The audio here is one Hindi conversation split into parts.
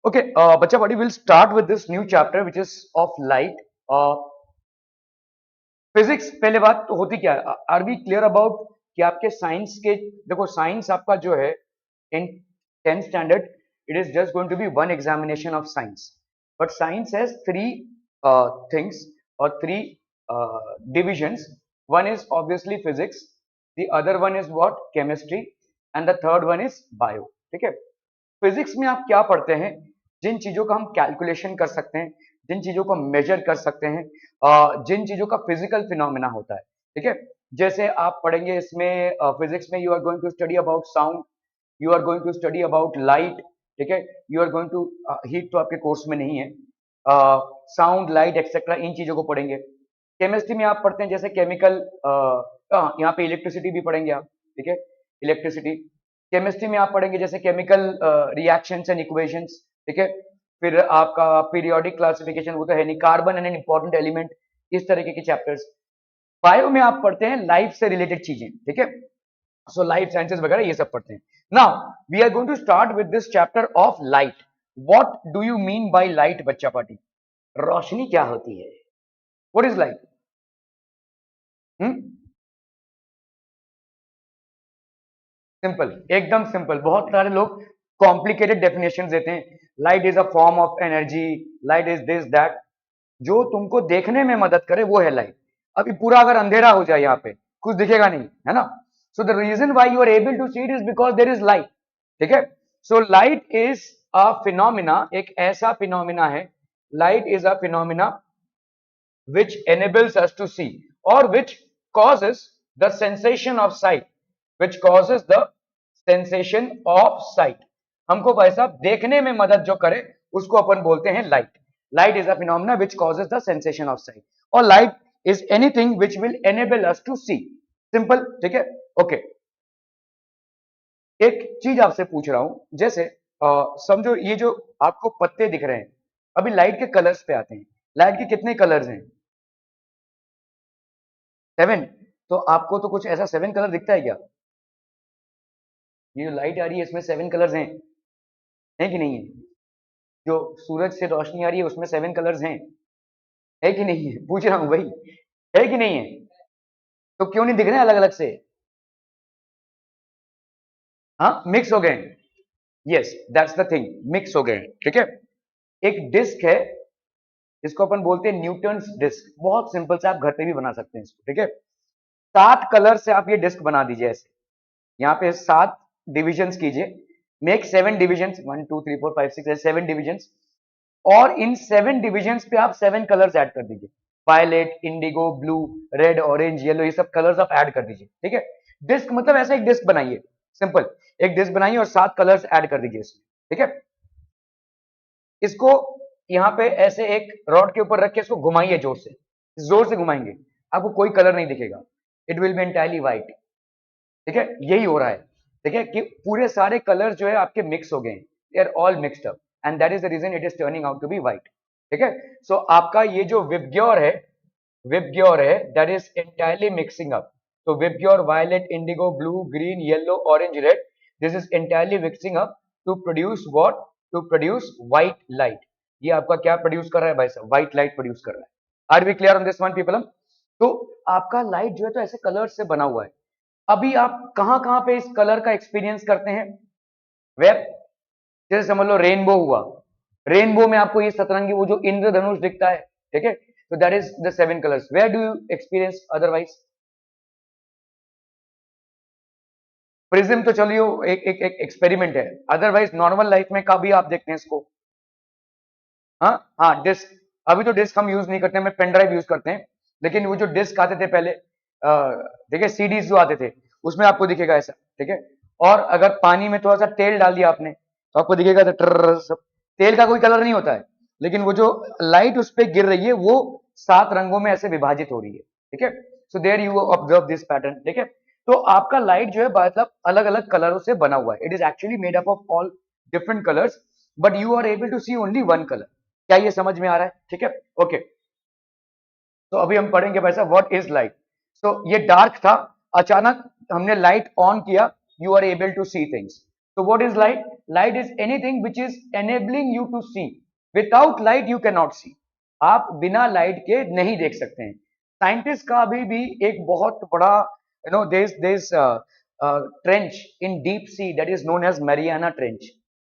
Okay, Bacha buddy, we'll start with this new chapter which is of light. Physics पहले बात तो होती क्या है, आर बी क्लियर अबाउट कि आपके साइंस के, देखो साइंस आपका जो है in 10th standard it is just going to be one examination of science, but science has three things और three divisions. One is obviously physics, the other one is what, chemistry, and the third one is bio. ठीक है, फिजिक्स में आप क्या पढ़ते हैं, जिन चीजों का हम कैलकुलेशन कर सकते हैं, जिन चीजों को मेजर कर सकते हैं, जिन चीजों का फिजिकल फिनोमिना होता है. ठीक है, जैसे आप पढ़ेंगे इसमें फिजिक्स में, you are going to study about sound, you are going to study about light. ठीक है, you are going to heat तो आपके कोर्स में नहीं है, साउंड लाइट एक्सेट्रा इन चीजों को पढ़ेंगे. केमिस्ट्री में आप पढ़ते हैं जैसे केमिकल, यहाँ पे इलेक्ट्रिसिटी भी पढ़ेंगे आप. ठीक है, इलेक्ट्रिसिटी. केमिस्ट्री में आप पढ़ेंगे जैसे केमिकल रिएक्शंस एंड इक्वेशंस. ठीक है, फिर आपका पीरियोडिक क्लासिफिकेशन, वो तो है नहीं, carbon and an important element, इस तरीके के चैप्टर्स. बायो में आप पढ़ते हैं लाइफ से रिलेटेड चीजें. ठीक है, सो लाइफ साइंसेस वगैरह ये सब पढ़ते हैं. Now we are going to start with this chapter of light. What do you mean by light बच्चा पार्टी? रोशनी क्या होती है? What is light? सिंपल, एकदम सिंपल. बहुत सारे लोग कॉम्प्लिकेटेड डेफिनेशन देते हैं. Light is a form of energy, light is this that. जो तुमको देखने में मदद करे वो है लाइट. अभी पूरा अगर अंधेरा हो जाए, यहाँ पे कुछ दिखेगा नहीं, है ना? So the reason why you are able to see it is because there is light. ठीक है, so light is a phenomena, एक ऐसा फिनोमिना है, light is a phenomena which enables us to see or which causes the sensation of sight, which causes the sensation of sight. हमको भाई साहब देखने में मदद जो करे उसको अपन बोलते हैं light. Light is a phenomena which causes the sensation of sight, और light is anything which will enable us to see. Simple. ठीक है, ओके. एक चीज आपसे पूछ रहा हूं, जैसे समझो ये जो आपको पत्ते दिख रहे हैं, अभी लाइट के कलर्स पे आते हैं. लाइट के कितने कलर्स हैं? 7. तो आपको तो कुछ ऐसा 7 कलर दिखता है क्या? ये जो लाइट आ रही है इसमें 7 कलर्स हैं कि नहीं है? जो सूरज से रोशनी आ रही है उसमें 7 कलर्स है कि नहीं है? पूछ रहा हूं भाई, है कि नहीं है? तो क्यों नहीं दिख रहे अलग अलग से? हाँ, मिक्स हो गए. Yes, that's the thing, mix हो गए. ठीक है, एक डिस्क है, इसको अपन बोलते हैं न्यूटन्स डिस्क. बहुत सिंपल से आप घर पे भी बना सकते हैं इसको. ठीक है, 7 कलर से आप ये डिस्क बना दीजिए ऐसे. यहाँ पे 7 डिविजन्स कीजिए, मेक 7 डिविजन्स, 1 2 3 4 5 6 7 डिविजन्स, और इन 7 डिविजन्स पे आप 7 कलर्स ऐड कर दीजिए. Violet, indigo, blue, red, orange, yellow, ये सब कलर्स आप ऐड कर दीजिए. ठीक है, डिस्क मतलब ऐसा एक डिस्क बनाइए, सिंपल एक डिस्क बनाइए और 7 कलर्स ऐड कर दीजिए इसमें. ठीक है, इसको यहाँ पे ऐसे एक रॉड के ऊपर रख के इसको घुमाइए जोर से. जोर से घुमाएंगे, आपको कोई कलर नहीं दिखेगा, it will B entirely white. ठीक है, यही हो रहा है. ठीक है, कि पूरे सारे कलर जो है आपके मिक्स हो गए, they are all mixed up, and that is the reason it is turning out to be white. ठीक है, सो आपका ये जो विबग्योर है, that is entirely mixing up. तो VIBGYOR, violet, indigo, blue, green, yellow, orange, red, this is entirely mixing up to produce what, to produce white light. ये आपका क्या प्रोड्यूस कर रहा है भाई साहब? व्हाइट लाइट प्रोड्यूस कर रहा है. Are we clear on this one people? तो आपका लाइट जो है तो ऐसे कलर से बना हुआ है. अभी आप कहां कहां पे इस कलर का एक्सपीरियंस करते हैं? वेब, जैसे समझ लो रेनबो हुआ, रेनबो में आपको ये सतरंगी वो जो इंद्रधनुष दिखता है. ठीक है, तो that is the 7 colours. Where do you experience otherwise? Prism तो चलिए एक एक एक एक्सपेरिमेंट है, अदरवाइज नॉर्मल लाइफ में कभी आप देखते हैं इसको? हाँ हाँ, डिस्क. अभी तो डिस्क हम यूज नहीं करते, हम पेन ड्राइव यूज करते हैं, लेकिन वो जो डिस्क आते थे पहले, देखिए सीडीज जो आते थे, उसमें आपको दिखेगा ऐसा. ठीक है, और अगर पानी में थोड़ा सा तेल डाल दिया आपने तो आपको दिखेगा तो ट्र सब. तेल का कोई कलर नहीं होता है, लेकिन वो जो लाइट उस पर गिर रही है वो 7 रंगों में ऐसे विभाजित हो रही है. ठीक है, so there you observe this pattern. ठीक है, तो आपका लाइट जो है मतलब अलग अलग कलरों से बना हुआ है. It is actually made up of all different colours, but you are able to see only one colour. क्या ये समझ में आ रहा है? ठीक है, ओके. तो अभी हम पढ़ेंगे भाई साहब व्हाट इज लाइट. सो ये डार्क था, अचानक हमने लाइट ऑन किया, you are able to see things. So what is light? Light is anything which is enabling you to see. Without light you cannot see. आप बिना लाइट के नहीं देख सकते हैं. साइंटिस्ट का अभी भी एक बहुत बड़ा there's trench in deep sea that is known as Mariana trench.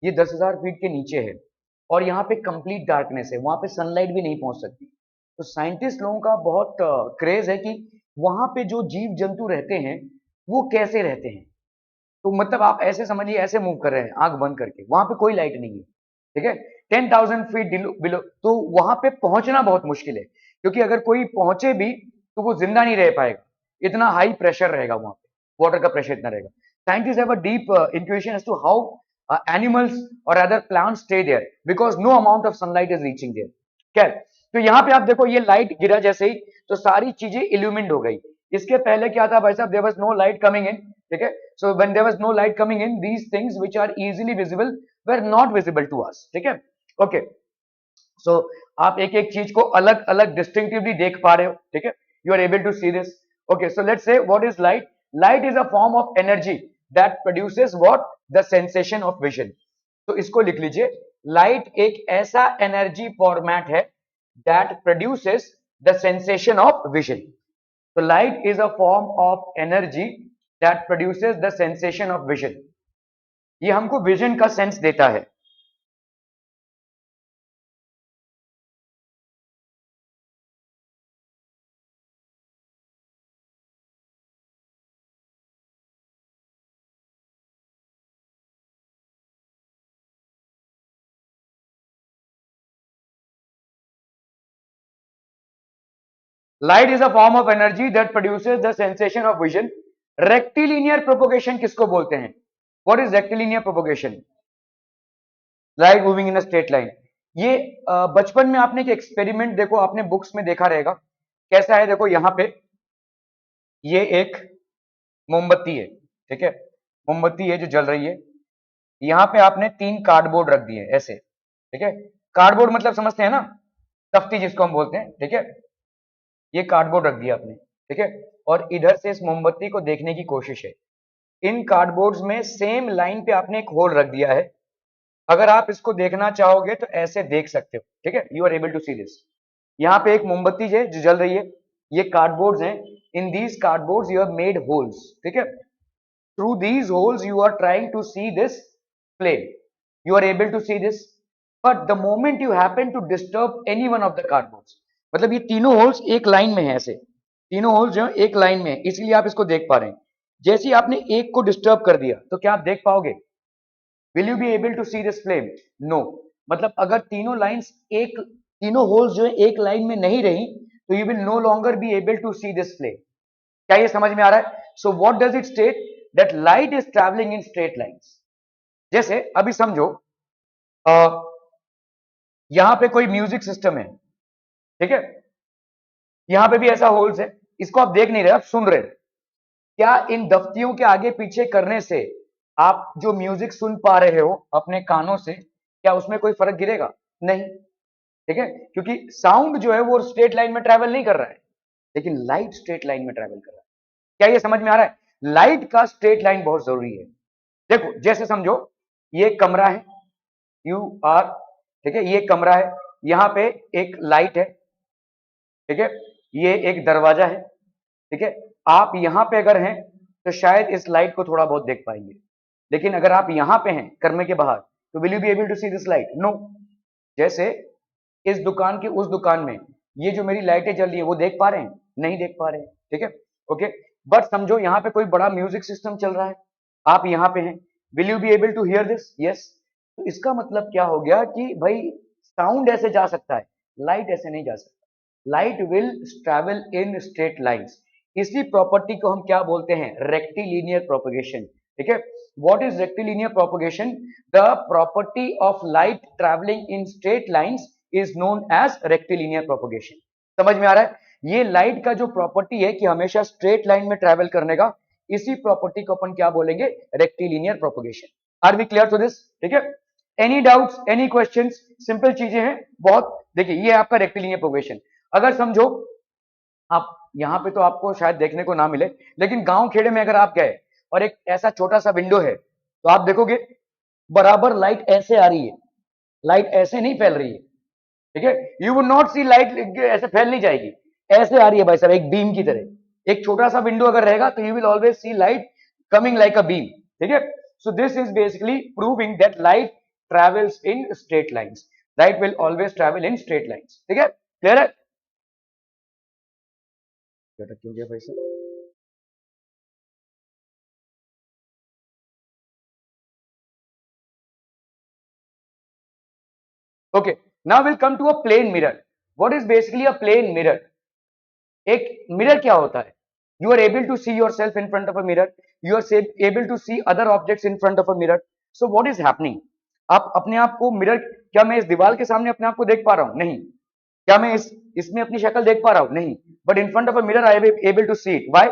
ये 10,000 फीट के नीचे है और यहाँ पे कंप्लीट डार्कनेस है, वहां पे सनलाइट भी नहीं पहुंच सकती. तो साइंटिस्ट लोगों का बहुत क्रेज है कि वहां पे जो जीव जंतु रहते हैं वो कैसे रहते हैं. तो मतलब आप ऐसे समझिए, ऐसे मूव कर रहे हैं आंख बंद करके, वहां पे कोई लाइट नहीं है, ठीक है, 10,000 फीट बिलो. तो वहां पे पहुंचना बहुत मुश्किल है, क्योंकि अगर कोई पहुंचे भी तो वो जिंदा नहीं रह पाएगा, इतना हाई प्रेशर रहेगा वहां पे, वाटर का प्रेशर इतना रहेगा. Scientist have a deep intuition as to how animals और other plants stay there because no amount of sunlight is reaching there. क्या तो यहाँ पे आप देखो, ये लाइट गिरा जैसे ही तो सारी चीजें इल्यूमिनेट हो गई. इसके पहले क्या था भाई साहब? There was no light coming in, ठीक है. So when there was no light coming in, these things which are easily visible were not visible to us, ठीक है. ओके, सो आप एक एक चीज को अलग अलग डिस्टिंक्टिवली देख पा रहे हो, ठीक है. You are able to see this. Okay, so let's say what is light. Light is a form of energy that produces what? The sensation of vision. तो इसको लिख लीजिए, लाइट एक ऐसा एनर्जी फॉर्मेट है that produces the sensation of vision. So light is a form of energy that produces the sensation of vision. ये हमको विजन का सेंस देता है. Light is a form of energy that produces the sensation of vision. Rectilinear propagation किसको बोलते हैं? What is rectilinear propagation? Light moving in a straight line. ये बचपन में आपने एक एक्सपेरिमेंट देखो, आपने बुक्स में देखा रहेगा. कैसा है? देखो यहाँ पे ये एक मोमबत्ती है, ठीक है, मोमबत्ती है जो जल रही है. यहाँ पे आपने 3 कार्डबोर्ड रख दिए ऐसे, ठीक है. कार्डबोर्ड मतलब समझते हैं ना, तख्ती जिसको हम बोलते हैं, ठीक है. ये कार्डबोर्ड रख दिया आपने, ठीक है, और इधर से इस मोमबत्ती को देखने की कोशिश है. इन कार्डबोर्ड्स में सेम लाइन पे आपने एक होल रख दिया है. अगर आप इसको देखना चाहोगे तो ऐसे देख सकते हो, ठीक है. You are able to see this. यहाँ पे एक मोमबत्ती है जो जल रही है, ये कार्डबोर्ड्स हैं. In these cardboards you have made holes, ठीक है. Through these holes you are trying to see this flame. You are able to see this, but the moment you happen to disturb any one of the cardboards, मतलब ये तीनों होल्स एक लाइन में है, ऐसे तीनों होल्स जो एक लाइन में है, इसलिए आप इसको देख पा रहे हैं. जैसे ही आपने एक को डिस्टर्ब कर दिया तो क्या आप देख पाओगे? Will you be able to see this flame? No. मतलब अगर तीनों होल्स जो है एक लाइन में नहीं रही तो you will no longer be able to see this flame. क्या ये समझ में आ रहा है? So what does it state? That light is travelling in straight lines. जैसे अभी समझो यहां पे कोई म्यूजिक सिस्टम है, ठीक है, यहां पे भी ऐसा होल्स है, इसको आप देख नहीं रहे, आप सुन रहे. क्या इन दफ्तियों के आगे पीछे करने से आप जो म्यूजिक सुन पा रहे हो अपने कानों से, क्या उसमें कोई फर्क गिरेगा? नहीं, ठीक है, क्योंकि साउंड जो है वो स्ट्रेट लाइन में ट्रैवल नहीं कर रहा है, लेकिन लाइट स्ट्रेट लाइन में ट्रैवल कर रहा है. क्या ये समझ में आ रहा है? लाइट का स्ट्रेट लाइन बहुत जरूरी है. देखो जैसे समझो ये कमरा है, यू आर, ठीक है, ये कमरा है, यहां पे एक लाइट है, ठीक है, ये एक दरवाजा है, ठीक है. आप यहां पे अगर हैं तो शायद इस लाइट को थोड़ा बहुत देख पाएंगे, लेकिन अगर आप यहां पे हैं कमरे के बाहर तो will you be able to see this light? No. जैसे इस दुकान की उस दुकान में ये जो मेरी लाइटें जल रही है वो देख पा रहे हैं? नहीं देख पा रहे हैं, ठीक है. ओके, बट समझो यहां पे कोई बड़ा म्यूजिक सिस्टम चल रहा है, आप यहां पे हैं, will you be able to hear this? Yes. तो इसका मतलब क्या हो गया कि भाई साउंड ऐसे जा सकता है, लाइट ऐसे नहीं जा सकता. Light will travel in straight lines. इसी प्रॉपर्टी को हम क्या बोलते हैं? रेक्टिलिनियर प्रोपगेशन, ठीक है. What is rectilinear propagation? The property of light travelling in straight lines is known as rectilinear propagation. समझ में आ रहा है? ये लाइट का जो प्रॉपर्टी है कि हमेशा स्ट्रेट लाइन में ट्रैवल करने का, इसी प्रॉपर्टी को अपन क्या बोलेंगे? Rectilinear propagation. Are we clear to this? ठीक है. Any doubts, any questions? Simple चीजें हैं बहुत. देखिए ये आपका रेक्टिलिनियर प्रोपगेशन. अगर समझो आप यहां पे तो आपको शायद देखने को ना मिले, लेकिन गांव खेड़े में अगर आप गए और एक ऐसा छोटा सा विंडो है तो आप देखोगे बराबर लाइट ऐसे आ रही है, लाइट ऐसे नहीं फैल रही है, ठीक है। You would not see light ऐसे फैल नहीं जाएगी, ऐसे आ रही है भाई साहब, एक बीम की तरह। एक छोटा सा विंडो अगर रहेगा तो you will always C light coming like a beam, ठीक है। So this is basically proving that light travels in straight lines, light will always travel in straight lines, ठीक है। क्लियर है? क्यों गया भाई साहब? Okay, now we'll come to a plane mirror. What is basically a plane mirror? एक मिरर क्या होता है? You are able to see yourself in front of a mirror. You are able to see other objects in front of a mirror. So what is happening? आप अपने आप को मिरर, क्या मैं इस दीवार के सामने अपने आप को देख पा रहा हूं? नहीं। क्या मैं इसमें अपनी शक्ल देख पा रहा हूं? नहीं। But in front of a mirror I am able to see it. Why?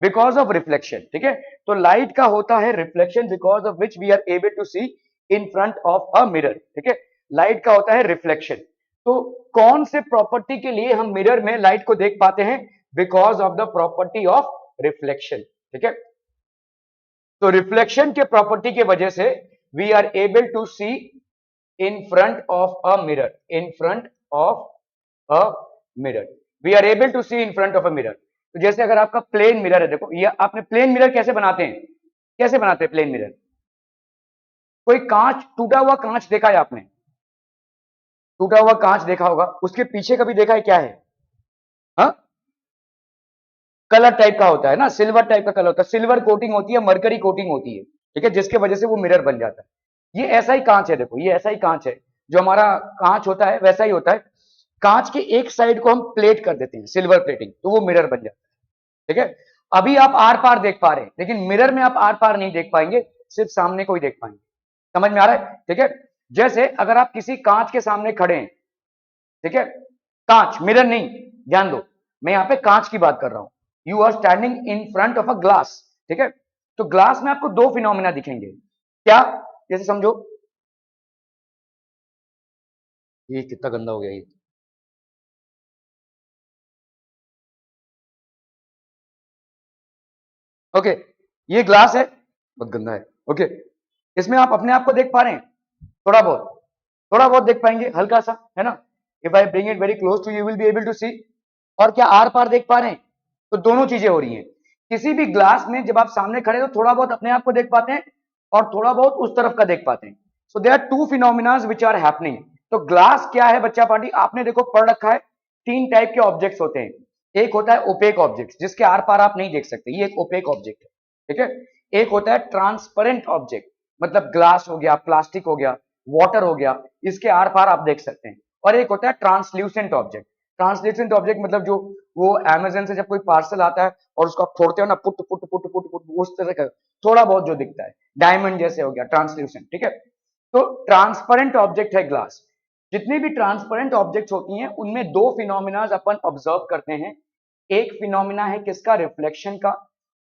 Because of reflection, ठीक है। तो लाइट का होता है reflection, because of which we are able to see in front of a mirror, ठीक है। लाइट का होता है रिफ्लेक्शन। तो कौन से प्रॉपर्टी के लिए हम मिरर में लाइट को देख पाते हैं? Because of the property of reflection, ठीक है। तो रिफ्लेक्शन के प्रॉपर्टी के वजह से we are able to see in front of a mirror, in front of a mirror, we are able to see in front of a mirror. तो जैसे अगर आपका प्लेन मिरर है, देखो ये आपने प्लेन मिरर कैसे बनाते हैं? कैसे बनाते हैं प्लेन मिरर? कोई कांच, टूटा हुआ कांच देखा है आपने? टूटा हुआ कांच देखा होगा, उसके पीछे कभी देखा है क्या है? हाँ, कलर टाइप का होता है ना, सिल्वर टाइप का कलर होता है, सिल्वर कोटिंग होती है, मरकरी कोटिंग होती है, ठीक है, जिसके वजह से वो मिरर बन जाता है। ये ऐसा ही कांच है, देखो ये ऐसा ही कांच है, जो हमारा कांच होता है वैसा ही होता है। कांच के एक साइड को हम प्लेट कर देते हैं, सिल्वर प्लेटिंग, तो वो मिरर बन जाता है, ठीक है। अभी आप आर पार देख पा रहे हैं, लेकिन मिरर में आप आर पार नहीं देख पाएंगे, सिर्फ सामने को ही देख पाएंगे। समझ में आ रहा है? ठीक है। जैसे अगर आप किसी कांच के सामने खड़े हैं, ठीक है, कांच, मिरर नहीं, ध्यान दो, मैं यहां पे कांच की बात कर रहा हूं। You are standing in front of a glass, ठीक है। तो ग्लास में आपको दो फिनोमिना दिखेंगे, क्या? जैसे समझो, ये कितना गंदा हो गया ये। ओके, ये ग्लास है, बहुत गंदा है। ओके, इसमें आप अपने आप को देख पा रहे हैं? थोड़ा बहुत, थोड़ा बहुत देख पाएंगे, हल्का सा, है ना। If I bring it very close to you will be able to see. और क्या आर पार देख पा रहे हैं? तो दोनों चीजें हो रही हैं। किसी भी ग्लास में जब आप सामने खड़े हो, थोड़ा बहुत अपने आप को देख पाते हैं और थोड़ा बहुत उस तरफ का देख पाते हैं। So there are two phenomenas which are happening. तो ग्लास क्या है बच्चा पार्टी? आपने देखो पढ़ रखा है, तीन टाइप के ऑब्जेक्ट्स होते हैं। एक होता है ओपेक ऑब्जेक्ट, जिसके आर पार आप नहीं देख सकते, ये एक ओपेक ऑब्जेक्ट है, ठीक है। एक होता है ट्रांसपेरेंट ऑब्जेक्ट, मतलब ग्लास हो गया, प्लास्टिक हो गया, वाटर हो गया, इसके आर पार आप देख सकते हैं। और एक होता है ट्रांसल्यूसेंट ऑब्जेक्ट। ट्रांसल्यूसेंट ऑब्जेक्ट मतलब जो वो अमेजन से जब कोई पार्सल आता है और उसको आप फोड़ते हो ना, put put put put put, उस तरह का थोड़ा बहुत जो दिखता है, डायमंड जैसे हो गया, ट्रांसल्यूसेंट, ठीक है। तो ट्रांसपेरेंट ऑब्जेक्ट है ग्लास। जितनी भी ट्रांसपेरेंट ऑब्जेक्ट्स होती हैं, उनमें दो फिनोमिनाज अपन ऑब्जर्व करते हैं। एक फिनोमिना है किसका? रिफ्लेक्शन का।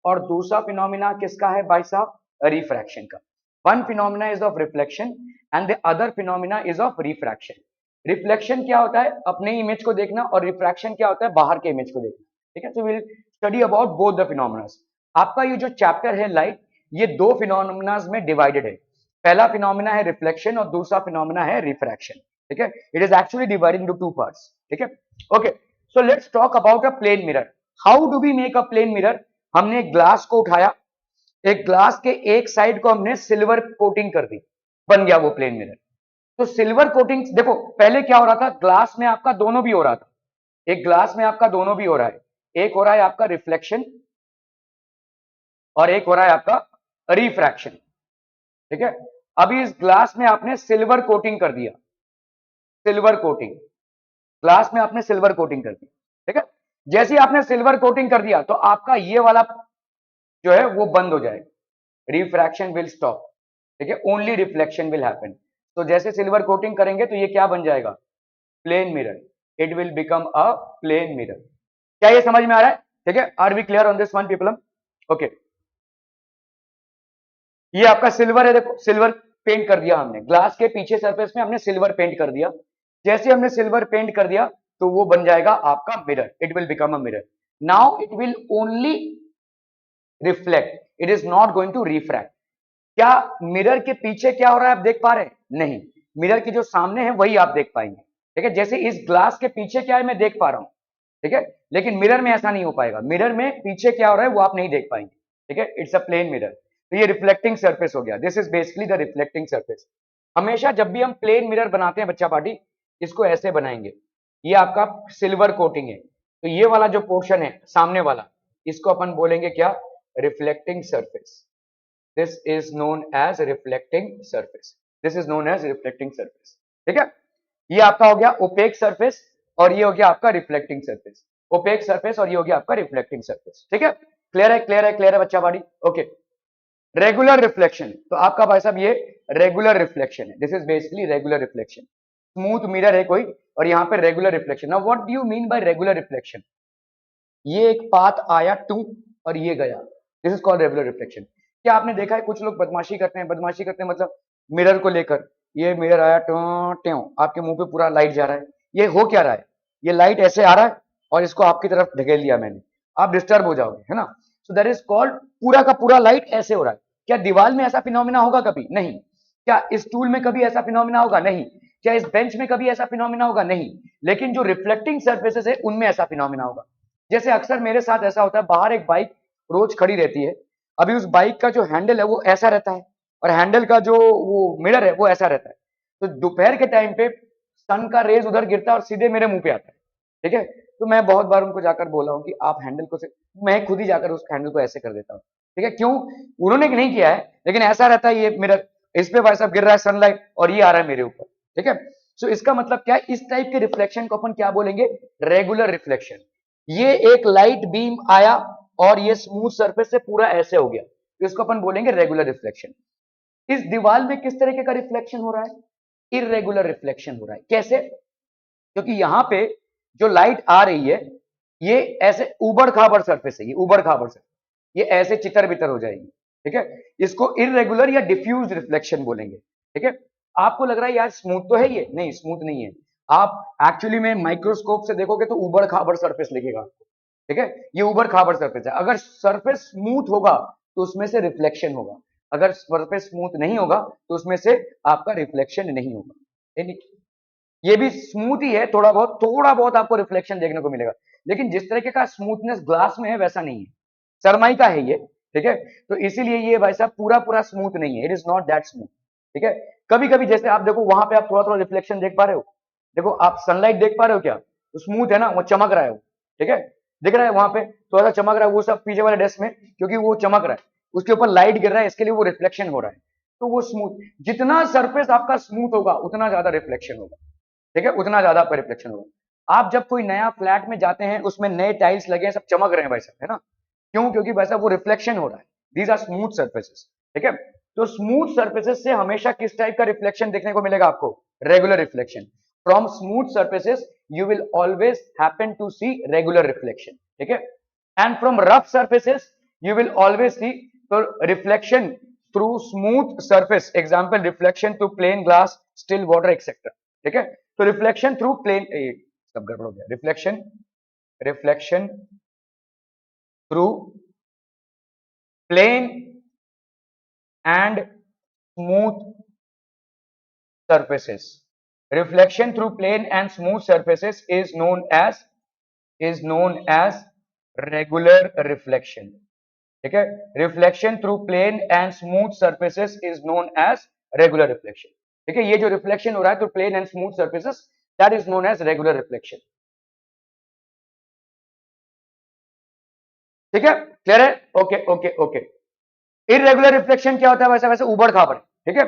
और दूसरा फिनोमिना किसका है भाई साहब? रिफ्रैक्शन का। One phenomena is of reflection and the other phenomena is of refraction. Reflection क्या होता है? अपने इमेज को देखना, और रिफ्रैक्शन क्या होता है? बाहर के इमेज को देखना, ठीक है। So will study about both the phenomena. आपका ये जो चैप्टर है लाइट, ये दो फिनोमिना में डिवाइडेड है। पहला फिनोमिना है रिफ्लेक्शन और दूसरा फिनोमिना है रिफ्रैक्शन, ठीक है। It is actually divided into two parts, ठीक है। Okay, so let's talk about a plane mirror. How do we make a plane mirror? हमने एक ग्लास को उठाया, एक ग्लास के एक साइड को हमने सिल्वर कोटिंग कर दी, बन गया वो प्लेन मिरर। तो सिल्वर कोटिंग, देखो पहले क्या हो रहा था, ग्लास में आपका दोनों भी हो रहा था, एक ग्लास में आपका दोनों भी हो रहा है, एक हो रहा है आपका रिफ्लेक्शन और एक हो रहा है आपका रिफ्रैक्शन, ठीक है। अभी इस ग्लास में आपने सिल्वर कोटिंग कर दिया, सिल्वर कोटिंग, ग्लास में आपने सिल्वर कोटिंग कर दी, ठीक है। जैसे ही आपने सिल्वर कोटिंग कर दिया तो आपका ये वाला जो है वो बंद हो जाएगा, रिफ्रैक्शन विल स्टॉप, ठीक है, ओनली रिफ्लेक्शन विल हैपन। तो जैसे सिल्वर कोटिंग करेंगे तो ये क्या बन जाएगा? Plane mirror, it will become a plane mirror. क्या ये समझ में आ रहा है? ठीक है, are we clear on this one people? Okay, ये आपका सिल्वर है, देखो सिल्वर पेंट कर दिया हमने, ग्लास के पीछे सरफेस में हमने सिल्वर पेंट कर दिया। जैसे हमने सिल्वर पेंट कर दिया तो वो बन जाएगा आपका mirror, it will become a mirror. Now it will only reflect, it is not going to refract. क्या मिरर के पीछे क्या हो रहा है आप देख पा रहे हैं? नहीं, मिरर के जो सामने है वही आप देख पाएंगे, ठीक है। जैसे इस ग्लास के पीछे क्या है मैं देख पा रहा हूं, ठीक है, लेकिन मिरर में ऐसा नहीं हो पाएगा। मिरर में पीछे क्या हो रहा है वो आप नहीं देख पाएंगे, ठीक है। It's a plane mirror. तो ये रिफ्लेक्टिंग सरफेस हो गया। This is basically the reflecting surface. हमेशा जब भी हम प्लेन मिरर बनाते हैं बच्चा पार्टी, इसको ऐसे बनाएंगे। ये आपका सिल्वर कोटिंग है, तो ये वाला जो पोर्शन है सामने वाला, इसको अपन बोलेंगे क्या? Reflecting surface. This is known as reflecting surface. This is known as reflecting surface, ठीक है। ये आपका हो गया ओपेक सरफेस, और ये हो गया आपका रिफ्लेक्टिंग सरफेस। ओपेक सरफेस और ये हो गया आपका रिफ्लेक्टिंग सरफेस, ठीक है। क्लियर है, क्लियर है, क्लियर है बच्चा बाड़ी? ओके। रेगुलर रिफ्लेक्शन, तो आपका भाई साहब ये रेगुलर रिफ्लेक्शन है। This is basically regular reflection. Smooth mirror है कोई, और यहाँ पे regular reflection. Now what do you mean bye regular reflection? ये एक पाथ आया टू और ये गया, this is called regular reflection. क्या आपने देखा है कुछ लोग बदमाशी करते हैं? बदमाशी करते हैं मतलब मिरर को लेकर, ये मिरर आया ट्यों ट्यों, आपके मुंह पे पूरा लाइट जा रहा है। ये हो क्या रहा है? ये लाइट ऐसे आ रहा है और इसको आपकी तरफ ढकेल दिया मैंने, आप डिस्टर्ब हो जाओगे, है ना। सो दैट इज कॉल्ड पूरा का पूरा लाइट ऐसे हो रहा है। क्या दीवार में ऐसा फिनोमिना होगा कभी? नहीं। क्या इस टूल में कभी ऐसा फिनोमिना होगा? नहीं। क्या इस बेंच में कभी ऐसा फिनोमिना होगा? नहीं। लेकिन जो रिफ्लेक्टिंग सर्फेसेस है उनमें ऐसा फिनोमिना होगा। जैसे अक्सर मेरे साथ ऐसा होता है, बाहर एक बाइक रोज खड़ी रहती है, अभी उस बाइक का जो हैंडल है वो ऐसा रहता है, और हैंडल का जो वो मिरर है वो ऐसा रहता है। तो दोपहर के टाइम पे सन का रेज उधर गिरता है और सीधे मेरे मुंह पे आता है, ठीक है। तो मैं बहुत बार उनको जाकर बोला हूँ कि आप हैंडल को से, मैं खुद ही जाकर उस हैंडल को ऐसे कर देता हूँ, ठीक है। क्यों? उन्होंने नहीं किया है, लेकिन ऐसा रहता है ये मिरर, इस पे भाई साहब गिर रहा है सनलाइट और ये आ रहा है मेरे ऊपर, ठीक है। सो इसका मतलब क्या है? इस टाइप के रिफ्लेक्शन को अपन क्या बोलेंगे? Regular reflection. ये एक लाइट बीम आया और ये स्मूथ सरफेस से पूरा ऐसे हो गया, तो इसको अपन बोलेंगे रेगुलर रिफ्लेक्शन। इस दीवार में किस तरीके का रिफ्लेक्शन हो रहा है? इरेगुलर रिफ्लेक्शन हो रहा है। कैसे? क्योंकि यहां पे जो लाइट आ रही है ये ऐसे उबड़ खाबड़ सरफेस है, ये उबड़ खाबड़ सरफेस, ये ऐसे चितर बितर हो जाएगी, ठीक है। इसको इरेगुलर या डिफ्यूज रिफ्लेक्शन बोलेंगे, ठीक है। आपको लग रहा है यार स्मूथ तो है ये, नहीं स्मूथ नहीं है। आप एक्चुअली में माइक्रोस्कोप से देखोगे तो उबड़ खाबड़ सरफेस लिखेगा आपको, ठीक है। ये उबड़ खाबड़ सरफेस है। अगर सरफेस स्मूथ होगा तो उसमें से रिफ्लेक्शन होगा, अगर सरफेस स्मूथ नहीं होगा तो उसमें से आपका रिफ्लेक्शन नहीं होगा। ये भी स्मूथ ही है, थोड़ा बहुत आपको रिफ्लेक्शन देखने को मिलेगा, लेकिन जिस तरीके का स्मूथनेस ग्लास में है वैसा नहीं है, सरमाई का है ये, ठीक है। तो इसीलिए ये भाई साहब पूरा पूरा स्मूथ नहीं है, it is not that smooth, ठीक है। कभी कभी जैसे आप देखो वहां पे आप थोड़ा थोड़ा रिफ्लेक्शन देख पा रहे हो, देखो आप सनलाइट देख पा रहे हो क्या? तो स्मूथ है ना, वो चमक रहा है वो, ठीक है, दिख रहा है वहां पे थोड़ा सा चमक रहा है, वो सब पीछे वाले डेस्क में क्योंकि वो चमक रहा है, उसके ऊपर लाइट गिर रहा है, इसके लिए वो रिफ्लेक्शन हो रहा है। तो वो स्मूथ, जितना सरफेस आपका स्मूथ होगा उतना ज्यादा रिफ्लेक्शन होगा, ठीक है, उतना ज्यादा आपका रिफ्लेक्शन होगा। आप जब कोई नया फ्लैट में जाते हैं, उसमें नए टाइल्स लगे हैं, सब चमक रहे हैं भाई साहब, है ना। क्यों? क्योंकि भाई साहब वो रिफ्लेक्शन हो रहा है। दीज आर स्मूथ सर्फेसेस, ठीक है। तो स्मूथ सर्फेसेस से हमेशा किस टाइप का रिफ्लेक्शन देखने को मिलेगा आपको? Regular reflection. From smooth surfaces you will always happen to see regular reflection, ठीक है। And from rough surfaces you will always see तो reflection through smooth surface, example reflection through plane glass, still water etcetera, ठीक है। तो रिफ्लेक्शन थ्रू प्लेन, सब गड़बड़ हो गया, reflection, reflection through plane and smooth surfaces. Reflection through plane and smooth surfaces is known as regular reflection. ठीक है, reflection through plane and smooth surfaces is known as regular reflection. ठीक है, ये जो रिफ्लेक्शन हो रहा है through plane and smooth surfaces, that is known as regular reflection. ठीक है, क्लियर है? Okay okay okay. Irregular reflection क्या होता है? वैसे वैसे उबड़ खाबड़, ठीक है।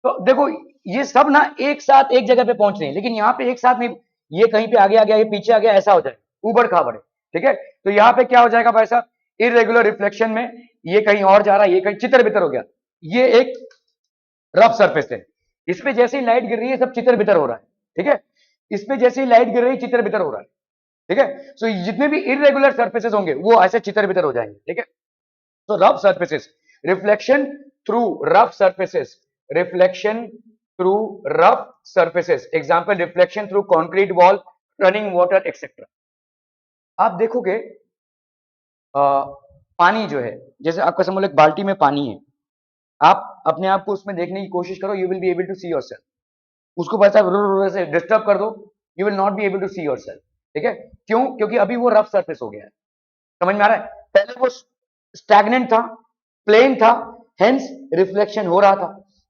तो देखो ये सब ना एक साथ एक जगह पे पहुंच रहे हैं, लेकिन यहाँ पे एक साथ नहीं, ये कहीं पे आगे आ गया, ये पीछे आ गया, ऐसा हो जाए, उबड़ खाबड़, ठीक है। तो यहाँ पे क्या हो जाएगा भाई साहब? इरेगुलर रिफ्लेक्शन में ये कहीं और जा रहा है, ये कहीं चितर बितर हो गया। ये एक रफ सरफेस है, इस पे जैसे ही लाइट गिर रही है सब चितर बितर हो रहा है, ठीक है। इस पे जैसे ही लाइट गिर रही है चितर बितर हो रहा है, ठीक है। सो जितने भी इरेगुलर सर्फेसेस होंगे वो ऐसे चितर बितर हो जाएंगे, ठीक है। So rough surfaces, reflection through rough surfaces, reflection through rough surfaces. Example, reflection through concrete wall, running water, etc. आप देखोगे पानी जो है, जैसे आपका समझ लो एक बाल्टी में पानी है, आप अपने आप को उसमें देखने की कोशिश करो, you will be able to see yourself. उसको बस आप से डिस्टर्ब कर दो, you will not be able to see yourself. ठीक है, क्यों? क्योंकि अभी वो रफ सरफेस हो गया है। समझ में आ रहा है? पहले वो स्टैग्नेंट था, प्लेन था, हेंस रिफ्लेक्शन हो रहा था।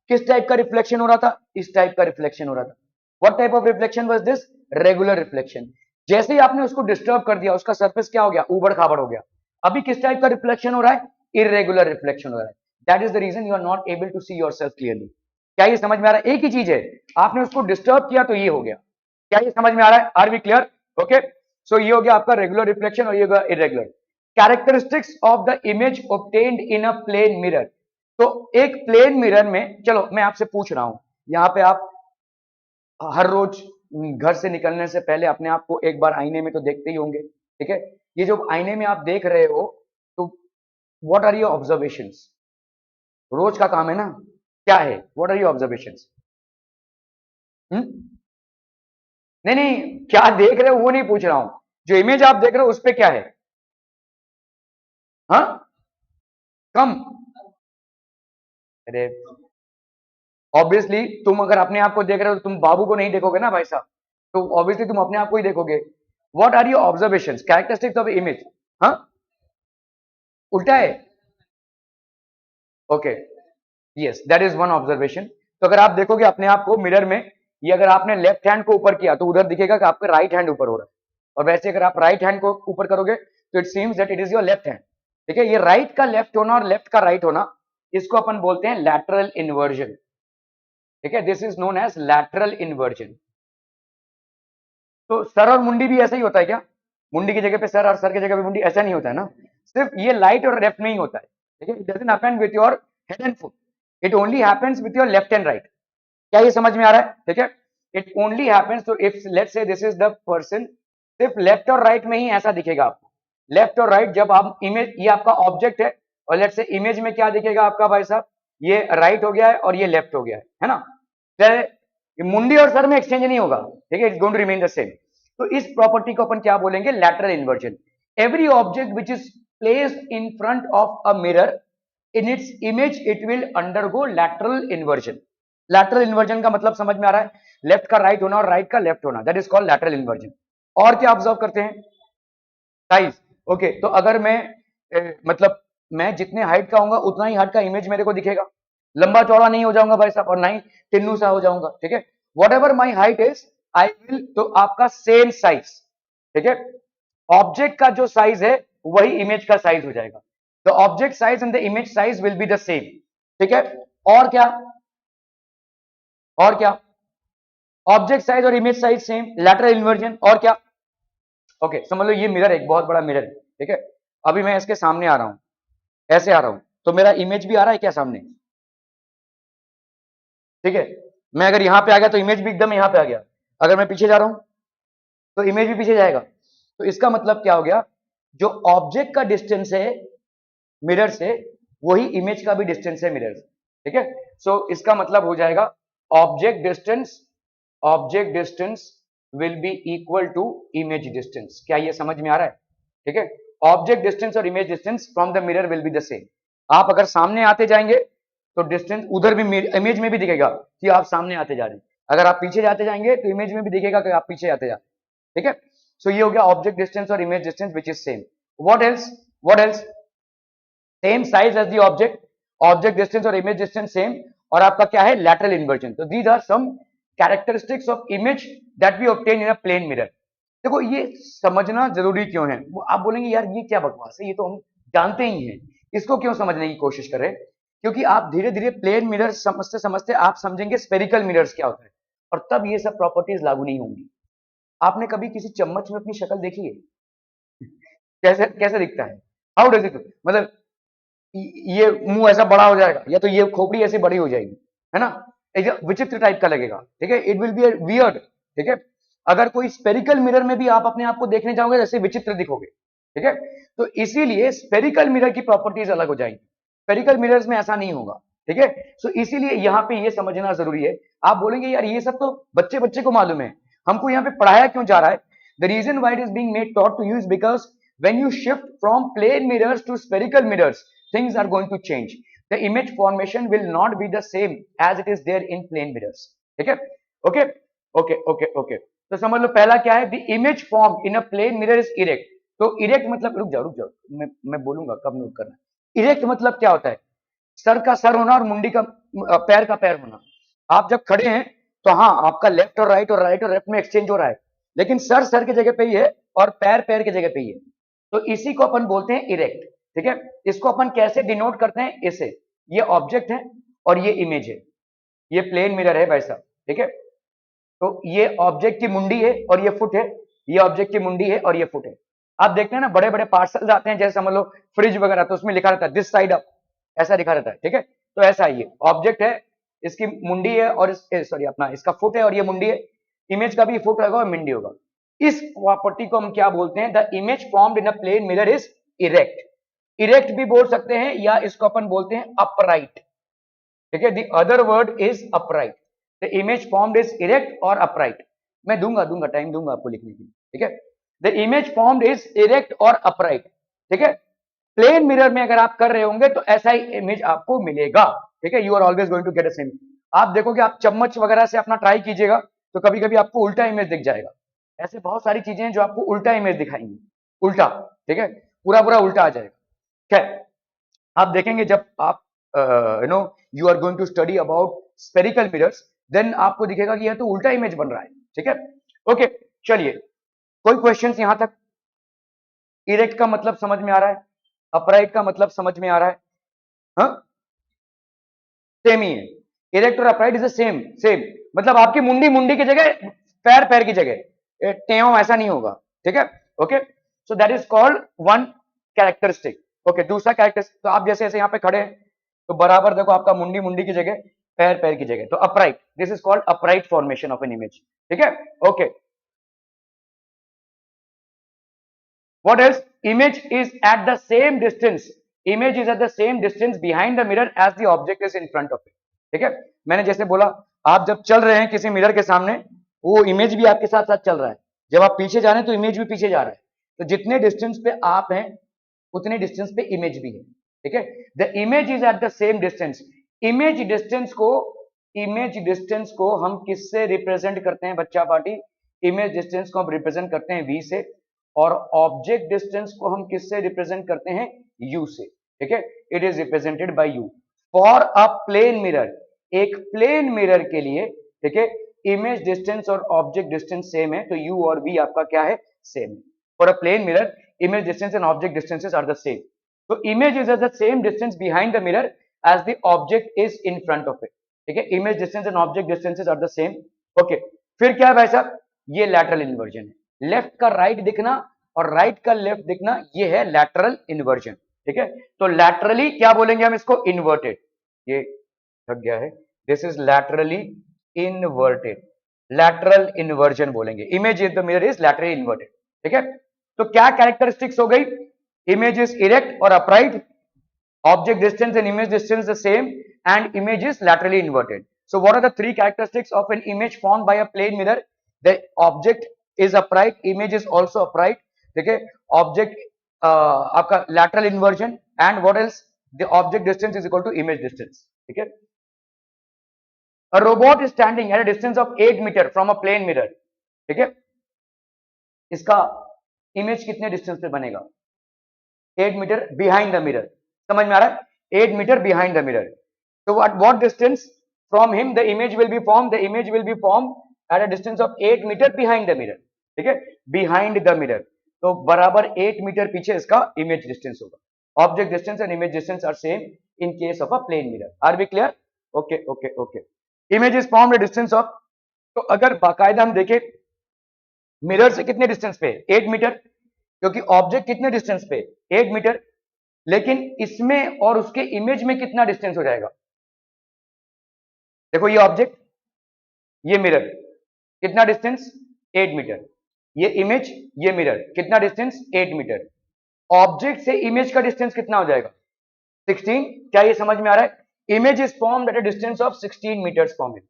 किस टाइप का रिफ्लेक्शन हो रहा था? इस टाइप का रिफ्लेक्शन हो रहा था। What type of reflection was this? Regular reflection. जैसे ही आपने उसको डिस्टर्ब कर दिया, उसका सरफेस क्या हो गया? ऊबड़ खाबड़ हो गया। अभी किस टाइप का रिफ्लेक्शन हो रहा है? इरेगुलर रिफ्लेक्शन हो रहा है। That is the reason you are not able to see yourself clearly. क्या ये समझ में आ रहा है? एक ही चीज है, आपने उसको डिस्टर्ब किया तो ये हो गया। क्या ये समझ में आ रहा है? Are we clear? Okay, so ये हो गया आपका रेगुलर रिफ्लेक्शन और ये हो गया irregular. Characteristics of the image obtained in a plane mirror. तो एक प्लेन मिरर में, चलो मैं आपसे पूछ रहा हूं, यहां पे आप हर रोज घर से निकलने से पहले अपने आप को एक बार आईने में तो देखते ही होंगे। ठीक है, ये जो आईने में आप देख रहे हो, तो व्हाट आर योर ऑब्जर्वेशंस? रोज का काम है ना, क्या है? What are your observations? नहीं नहीं, क्या देख रहे हो वो नहीं पूछ रहा हूं, जो इमेज आप देख रहे हो उस पे क्या है? हाँ, कम। अरे ऑब्वियसली तुम अगर अपने आप को देख रहे हो तो तुम बाबू को नहीं देखोगे ना भाई साहब, तो ऑब्वियसली तुम अपने आप को ही देखोगे। What are your observations, characteristics of image? हाँ, उल्टा है। Okay, yes, that is one observation. तो अगर आप देखोगे अपने आप को मिरर में, ये अगर आपने लेफ्ट हैंड को ऊपर किया तो उधर दिखेगा कि आपका राइट हैंड ऊपर हो रहा है, और वैसे अगर आप राइट हैंड को ऊपर करोगे तो it seems that it is your left hand. ठीक है, ये राइट का लेफ्ट होना और लेफ्ट का राइट होना, इसको अपन बोलते हैं लैटरल इन्वर्जन। ठीक है, this is known as lateral inversion. तो सर और मुंडी भी ऐसा ही होता है क्या? मुंडी की जगह पे सर और सर की जगह पे मुंडी, ऐसा नहीं होता है ना। सिर्फ ये लाइट और लेफ्ट में ही होता है। ठीक है, it doesn't happen with your head and foot, it only happens with your left and right. क्या ये समझ में आ रहा है? ठीक है, इट ओनली हैपेंस, तो if let's say this is the person, सिर्फ लेफ्ट और राइट में ही ऐसा दिखेगा आपको। लेफ्ट और राइट, जब आप इमेज, ये आपका ऑब्जेक्ट है, और लेट्स से इमेज में क्या दिखेगा आपका भाई साहब? ये राइट हो गया है और ये लेफ्ट हो गया है ना। मुंडी और सर में एक्सचेंज नहीं होगा। ठीक है, it's going to remain the same. तो इस प्रॉपर्टी को अपन क्या बोलेंगे? Lateral inversion. Every object which is placed in front of a mirror in its image, it will undergo lateral inversion. Lateral inversion का मतलब समझ में आ रहा है? लेफ्ट का राइट होना और राइट का लेफ्ट होना, that is called lateral inversion. और क्या ऑब्जर्व करते हैं? साइज। ओके, तो अगर मैं मतलब मैं जितने हाइट का होऊंगा उतना ही हाइट का इमेज मेरे को दिखेगा। लंबा चौड़ा नहीं हो जाऊंगा भाई साहब, और ना ही टिन्नू सा हो जाऊंगा। ठीक है, what ever my height is, I will, तो आपका सेम साइज। ठीक है, ऑब्जेक्ट का जो साइज है वही इमेज का साइज हो जाएगा। The object size and the image size will be the same. ठीक है, और क्या? और क्या? ऑब्जेक्ट साइज और image size same, lateral inversion. और क्या? ओके, समझ लो ये मिरर, एक बहुत बड़ा मिरर है। ठीक है, अभी मैं इसके सामने आ रहा हूं, ऐसे आ रहा हूं, तो मेरा इमेज भी आ रहा है क्या सामने? ठीक है, मैं अगर यहां पे आ गया तो इमेज भी एकदम यहां पे आ गया। अगर मैं पीछे जा रहा हूं तो इमेज भी पीछे जाएगा। तो इसका मतलब क्या हो गया? जो ऑब्जेक्ट का डिस्टेंस है मिरर से, वही इमेज का भी डिस्टेंस है मिरर से। ठीक है, सो इसका मतलब हो जाएगा object distance will be equal to image distance. क्या ये समझ में आ रहा है? ठीक है, ऑब्जेक्ट डिस्टेंस और image distance from the mirror will be the same. आप अगर सामने आते जाएंगे तो डिस्टेंस उधर भी इमेज में भी दिखेगा कि आप सामने आते जा रहे हैं। अगर आप पीछे जाते जाएंगे तो इमेज में भी दिखेगा कि आप पीछे आते जा रहे हैं। ठीक है, सो ये हो गया ऑब्जेक्ट डिस्टेंस और image distance which is same. What else? What else? Same size as the object, object distance और इमेज डिस्टेंस सेम, और आपका क्या है? Lateral inversion. तो these are some characteristics of image that we obtain in a plane mirror. देखो ये समझना जरूरी क्यों है? आप बोलेंगे यार ये क्या बकवास है, ये तो हम जानते ही हैं, इसको क्यों समझने की कोशिश कर रहे हैं? क्योंकि आप धीरे धीरे प्लेन मिरर समझते समझते आप समझेंगे स्पेरिकल मिरर्स क्या होता है, और तब ये सब प्रॉपर्टीज लागू नहीं होंगी। आपने कभी किसी चम्मच में अपनी शक्ल देखी है? कैसे कैसे दिखता है? हाउ डज इट, मतलब ये मुंह ऐसा बड़ा हो जाएगा, या तो ये खोपड़ी ऐसे बड़ी हो जाएगी, है ना? एक विचित्र टाइप का लगेगा। ठीक है, इट विल बी वियर्ड। ठीक है, अगर कोई स्पेरिकल मिरर में भी आप अपने आप को देखने जाओगे जैसे विचित्र दिखोगे। ठीक है, तो इसीलिए स्पेरिकल मिरर की प्रॉपर्टीज अलग हो जाएंगी, स्पेरिकल मिरर्स में ऐसा नहीं होगा। ठीक है, सो इसीलिए यहाँ पे ये समझना जरूरी है। आप बोलेंगे यार ये सब तो बच्चे बच्चे को मालूम है, हमको यहाँ पे पढ़ाया क्यों जा रहा है? The reason why it is being made taught to you is because when you shift from plane mirrors to spherical mirrors, things are going to change. The image formation will not be the same as it is there in plane mirrors. ठीक है, ओके ओके ओके ओके। तो समझ लो पहला क्या है, the image form in a plane mirror is erect. तो इरेक्ट मतलब, रुक जाओ, मैं बोलूंगा कब नोट करना। इरेक्ट मतलब क्या होता है, सर का सर होना और मुंडी का पैर का पैर होना। आप जब खड़े हैं तो हाँ, आपका लेफ्ट और राइट और लेफ्ट में एक्सचेंज हो रहा है, लेकिन सर सर की जगह पे ही है और पैर पैर की जगह पे ही है। तो इसी को अपन बोलते हैं इरेक्ट। ठीक है, इसको अपन कैसे डिनोट करते हैं, ऐसे, ये ऑब्जेक्ट है और ये इमेज है, ये प्लेन मिरर है भाई साहब। ठीक है, तो ये ऑब्जेक्ट की मुंडी है और ये फुट है, ये ऑब्जेक्ट की मुंडी है और ये फुट है। आप देखते हैं ना बड़े बड़े पार्सल्स आते हैं, जैसे समझ लो फ्रिज वगैरह, तो उसमें लिखा रहता है दिस साइड अप, ऐसा लिखा रहता है। ठीक है, तो ऐसा ये ऑब्जेक्ट है, इसकी मुंडी है और सॉरी अपना इसका फुट है और ये मुंडी है, इमेज का भी फुट होगा और मुंडी होगा। इस प्रॉपर्टी को हम क्या बोलते हैं, the image formed in a plane mirror is erect. Erect भी बोल सकते हैं या इसको अपन बोलते हैं अपराइट। ठीक है, the other word is upright. The image formed is erect और अपराइट। मैं दूंगा टाइम दूंगा आपको लिखने के लिए। ठीक है, the image formed is erect और अपराइट। ठीक है, प्लेन मिरर में अगर आप कर रहे होंगे तो ऐसा ही इमेज आपको मिलेगा। ठीक है, you are always going to get a same. आप देखोगे, आप चम्मच वगैरह से अपना ट्राई कीजिएगा तो कभी कभी आपको उल्टा इमेज दिख जाएगा। ऐसे बहुत सारी चीजें हैं जो आपको उल्टा इमेज दिखाएंगी, उल्टा। ठीक है, पूरा पूरा उल्टा आ जाएगा। क्या आप देखेंगे जब आप you are going to study about spherical mirrors, then आपको दिखेगा कि यह तो उल्टा इमेज बन रहा है। ठीक है, ओके, चलिए, कोई क्वेश्चंस यहां तक? इरेक्ट का मतलब समझ में आ रहा है, अपराइट का मतलब समझ में आ रहा है? हाँ, सेम ही है, इरेक्ट और अपराइट इज सेम सेम। मतलब आपकी मुंडी मुंडी की जगह, पैर पैर की जगह, टेओ ऐसा नहीं होगा। ठीक है, okay, so that is called one characteristic. Okay, दूसरा कैरेक्टरिस्टिक, तो आप जैसे ऐसे यहाँ पे खड़े हैं तो बराबर देखो आपका मुंडी मुंडी की जगह, पैर पैर की जगह, तो upright, this is called upright formation of an image. ठीक है, okay, what else, image is at the same distance, image is at the same distance behind the mirror as the object is in front of it। ठीक है, मैंने जैसे बोला, आप जब चल रहे हैं किसी मिरर के सामने, वो इमेज भी आपके साथ साथ चल रहा है। जब आप पीछे जा रहे हैं तो इमेज भी पीछे जा रहा है। तो जितने डिस्टेंस पे आप हैं उतने डिस्टेंस पे इमेज भी है। ठीक है, the image is eight the same distance. Image distance को, इमेज डिस्टेंस को हम किससे रिप्रेजेंट करते हैं बच्चा पार्टी? इमेज डिस्टेंस को हम रिप्रेजेंट करते हैं v से, और ऑब्जेक्ट डिस्टेंस को हम किससे रिप्रेजेंट करते हैं? u से। ठीक है, it is represented by u for a plane mirror. एक प्लेन मिरर के लिए, ठीक है, इमेज डिस्टेंस और ऑब्जेक्ट डिस्टेंस सेम है, तो u और v आपका क्या है? Same. For a plane mirror image distance and object distances are the same. So image is at the same distance behind the mirror as the object is in front of it. ठीक है, image distance and object distances are the same. Okay, फिर क्या है भाई साहब? ये lateral inversion है। लेफ्ट का राइट दिखना और राइट का लेफ्ट दिखना, ये है lateral inversion। ठीक है, तो laterally क्या बोलेंगे हम इसको? inverted। ये थक गया है, this is laterally inverted, lateral inversion बोलेंगे। image in the mirror is laterally inverted। ठीक है, तो क्या कैरेक्टरिस्टिक्स हो गई? इमेज इज इरेक्ट और upright, object distance and image distance the same, and image is laterally inverted. So what are the three characteristics of an image formed by a plane mirror? The object is upright, image is also upright. ठीक है, ऑब्जेक्ट आपका lateral inversion, and what else? The object distance is equal to image distance. ठीक है, a robot is standing at a distance of 8 metre from a plane mirror। ठीक है, इसका इमेज कितने डिस्टेंस पे बनेगा? 8 मीटर बिहाइंड द मिरर। समझ में आ रहा है? 8 मीटर बिहाइंड द मिरर। तो what distance from him the image will be formed? The image will be formed at a distance of 8 metre behind the mirror। ठीक है, behind the mirror, तो बराबर 8 मीटर पीछे इसका इमेज डिस्टेंस होगा। Object distance and image distance are same in case of a plane mirror. Are we clear? Okay okay okay. Image is formed distance of, तो अगर बाकायदा हम देखें मिरर से कितने डिस्टेंस पे? 8 मीटर, क्योंकि ऑब्जेक्ट कितने डिस्टेंस पे? 8 मीटर। लेकिन इसमें और उसके इमेज में कितना डिस्टेंस हो जाएगा? देखो, ये ऑब्जेक्ट, ये मिरर, कितना डिस्टेंस? 8 मीटर। ये इमेज, ये मिरर, कितना डिस्टेंस? 8 मीटर। ऑब्जेक्ट से इमेज का डिस्टेंस कितना हो जाएगा? 16। क्या ये समझ में आ रहा है? Image is formed at a distance of 16 metres from it.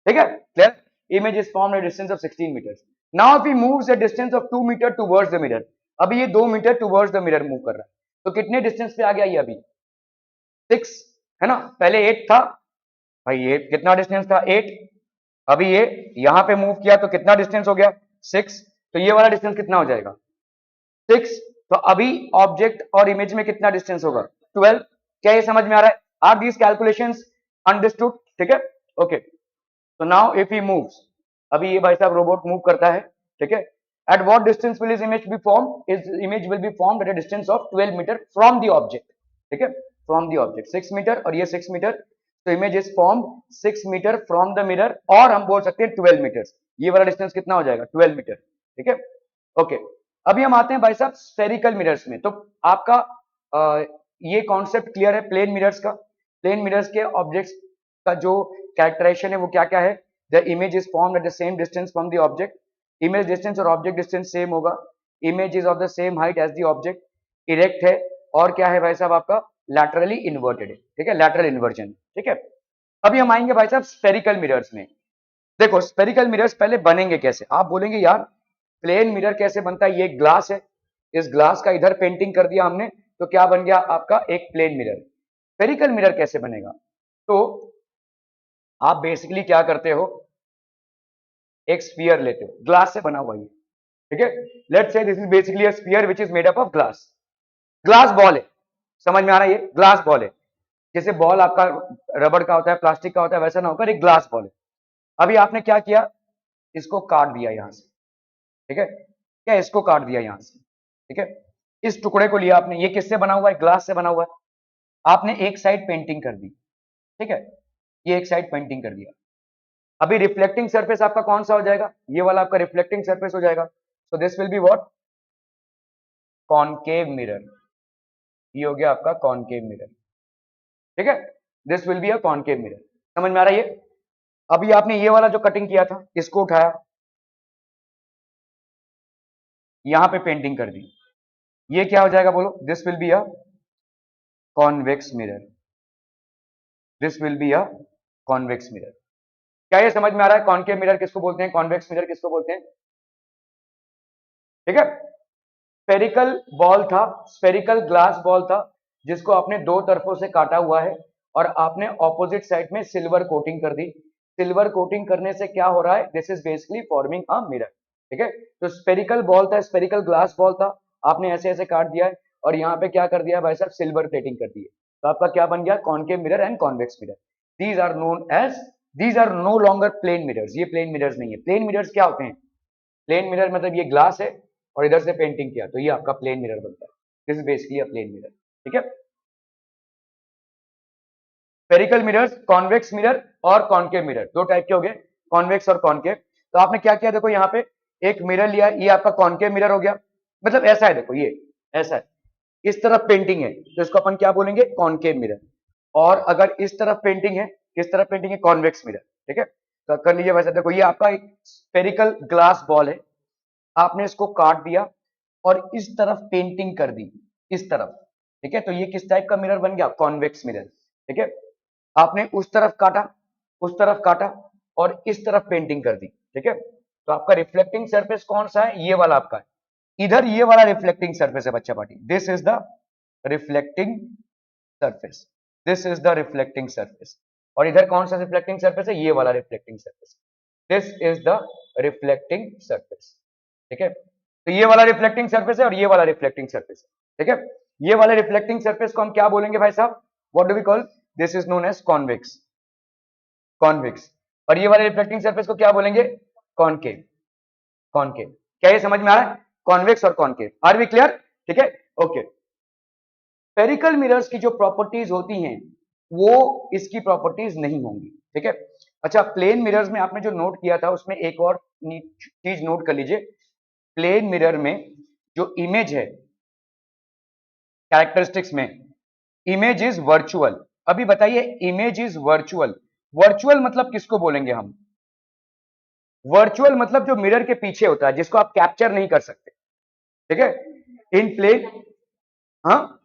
ठीक है, clear? Image is formed at distance of 16 metres. Now if he moves a distance of 2 metre towards the mirror, अभी ये 2 metre towards the mirror move कर रहा है, तो कितने डिस्टेंस पे आ गया ये? अभी 6। है ना, पहले 8 था भाई, ये कितना डिस्टेंस था 8, अभी ये यहां पे मूव किया तो कितना डिस्टेंस हो गया 6, तो ये वाला डिस्टेंस कितना हो जाएगा 6, तो अभी ऑब्जेक्ट और इमेज में कितना डिस्टेंस होगा 12। क्या ये समझ में आ रहा है? Are these calculations understood? ठीक है, ओके। तो नाउ इफ ही मूव्स, अभी ये भाई साहब रोबोट मूव करता है, ठीक है, at what distance will his image be formed? His image will be formed at a distance of 12 meter from the object, ठीक है, from the object 6 मीटर और ये 6 मीटर, तो image is formed 6 metre from the mirror, और हम बोल सकते हैं 12 मीटर, ये वाला डिस्टेंस कितना हो जाएगा 12 मीटर, ठीक है, ओके। अभी हम आते हैं भाई साहब स्फेरिकल मिरर्स में, तो आपका ये कॉन्सेप्ट क्लियर है प्लेन मिरर्स का? प्लेन मिरर्स के ऑब्जेक्ट्स का जो कैरेक्टराइजेशन है वो क्या क्या है? The image is formed at the same distance from the object, image distance और ऑब्जेक्ट डिस्टेंस सेम होगा, image is of the same height as the object, erect है, और क्या है भाई साहब आपका लैटरली इन्वर्टेड है, ठीक है, लैटरल इन्वर्जन, ठीक है। अभी हम आएंगे भाई साहब स्फेरिकल मिरर्स में। देखो स्फेरिकल मिरर्स पहले बनेंगे कैसे, आप बोलेंगे यार प्लेन मिरर कैसे बनता है, ये ग्लास है, इस ग्लास का इधर पेंटिंग कर दिया हमने तो क्या बन गया आपका एक प्लेन मिरर। स्फेरिकल मिरर कैसे बनेगा? तो आप बेसिकली क्या करते हो, एक स्फीयर लेते हो, ग्लास से बना हुआ ये, ठीक है, let's say this is basically a sphere which is made up of glass, glass ball है, समझ में आ रहा है, ये ग्लास बॉल है, जैसे बॉल आपका रबड़ का होता है, प्लास्टिक का होता है, वैसा ना होकर एक ग्लास बॉल है। अभी आपने क्या किया, इसको काट दिया यहां से, ठीक है, क्या इसको काट दिया यहां से, ठीक है, इस टुकड़े को लिया आपने, ये किससे बना हुआ है, ग्लास से बना हुआ है, आपने एक साइड पेंटिंग कर दी, ठीक है, ये एक साइड पेंटिंग कर दिया, अभी रिफ्लेक्टिंग सरफेस आपका कौन सा हो जाएगा, ये वाला आपका रिफ्लेक्टिंग सरफेस हो जाएगा, so this will be what, concave mirror, ये हो गया आपका कॉनकेव मिरर, ठीक है, this will be a concave mirror, समझ में आ रहा है ये? अभी आपने ये वाला जो कटिंग किया था इसको उठाया, यहां पे पेंटिंग कर दी, ये क्या हो जाएगा बोलो, this will be a convex mirror, this will be a convex mirror. क्या ये समझ में आ रहा है कॉनकेव मिरर किसको बोलते हैं, कॉन्वेक्स मिरर किसको बोलते हैं, ठीक है। स्फेरिकल बॉल था, स्फेरिकल ग्लास बॉल था, जिसको आपने दो तरफों से काटा हुआ है और आपने ऑपोजिट साइड में सिल्वर कोटिंग कर दी, सिल्वर कोटिंग करने से क्या हो रहा है, this is basically forming a mirror, ठीक है। तो स्फेरिकल बॉल था, स्फेरिकल ग्लास बॉल था, आपने ऐसे ऐसे काट दिया है और यहाँ पे क्या कर दिया है भाई साहब, सिल्वर प्लेटिंग कर दी है, तो आपका क्या बन गया, concave mirror and convex mirror. These are known as, these are no longer plane mirrors, ये प्लेन मिरर्स नहीं है। प्लेन मिरर्स क्या होते हैं, प्लेन मिरर मतलब ये ग्लास है और इधर से पेंटिंग किया तो ये आपका प्लेन मिरर बनता है, this is basically a plane mirror, ठीक है। स्फेरिकल मिरर्स, कॉन्वेक्स मिरर और कॉनकेव मिरर, दो टाइप के हो गए, कॉन्वेक्स और कॉनकेव। तो आपने क्या किया, देखो यहाँ पे एक मिरर लिया, ये आपका कॉनकेव मिरर हो गया, मतलब ऐसा है, देखो ये ऐसा है, इस तरफ पेंटिंग है तो इसको अपन क्या बोलेंगे, कॉनकेव मिरर, और अगर इस तरफ पेंटिंग है, किस तरफ पेंटिंग है, कॉन्वेक्स मिरर, ठीक है। तो कर लीजिए वैसे, देखो ये आपका एक स्फेरिकल ग्लास बॉल है, आपने इसको काट दिया और इस तरफ पेंटिंग कर दी, इस तरफ, ठीक है, तो ये किस टाइप का मिरर बन गया, कॉन्वेक्स मिरर, ठीक है। आपने उस तरफ काटा, उस तरफ काटा और इस तरफ पेंटिंग कर दी, ठीक है, तो आपका रिफ्लेक्टिंग सरफेस कौन सा है, ये वाला आपका है, इधर ये वाला रिफ्लेक्टिंग सरफेस है बच्चा party, this is the reflecting surface, this is the reflecting surface, और इधर कौन सा रिफ्लेक्टिंग सरफेस है, ये वाला reflecting surface, this is the reflecting surface, ठीक है। तो ये वाला रिफ्लेक्टिंग सरफेस है और ये वाला रिफ्लेक्टिंग सरफेस है, ठीक है। ये वाले रिफ्लेक्टिंग सरफेस को हम क्या बोलेंगे भाई साहब, what do we call, this is known as convex, convex, और ये वाले रिफ्लेक्टिंग सरफेस को क्या बोलेंगे, कॉनकेव, कॉनकेव। क्या ये समझ में आ रहा है, कॉन्वेक्स और कॉनकेव, आर वी क्लियर, ठीक है, ओके। स्फेरिकल मिरर्स की जो प्रॉपर्टीज होती हैं वो इसकी प्रॉपर्टीज नहीं होंगी, ठीक है। अच्छा, प्लेन मिरर्स में आपने जो नोट किया था उसमें एक और चीज नोट कर लीजिए, प्लेन मिरर में जो इमेज है, कैरेक्टरिस्टिक्स में इमेज इज वर्चुअल। अभी बताइए, इमेज इज वर्चुअल, वर्चुअल मतलब किसको बोलेंगे हम, वर्चुअल मतलब जो मिरर के पीछे होता है, जिसको आप कैप्चर नहीं कर सकते, ठीक है, इन प्लेन, हाँ,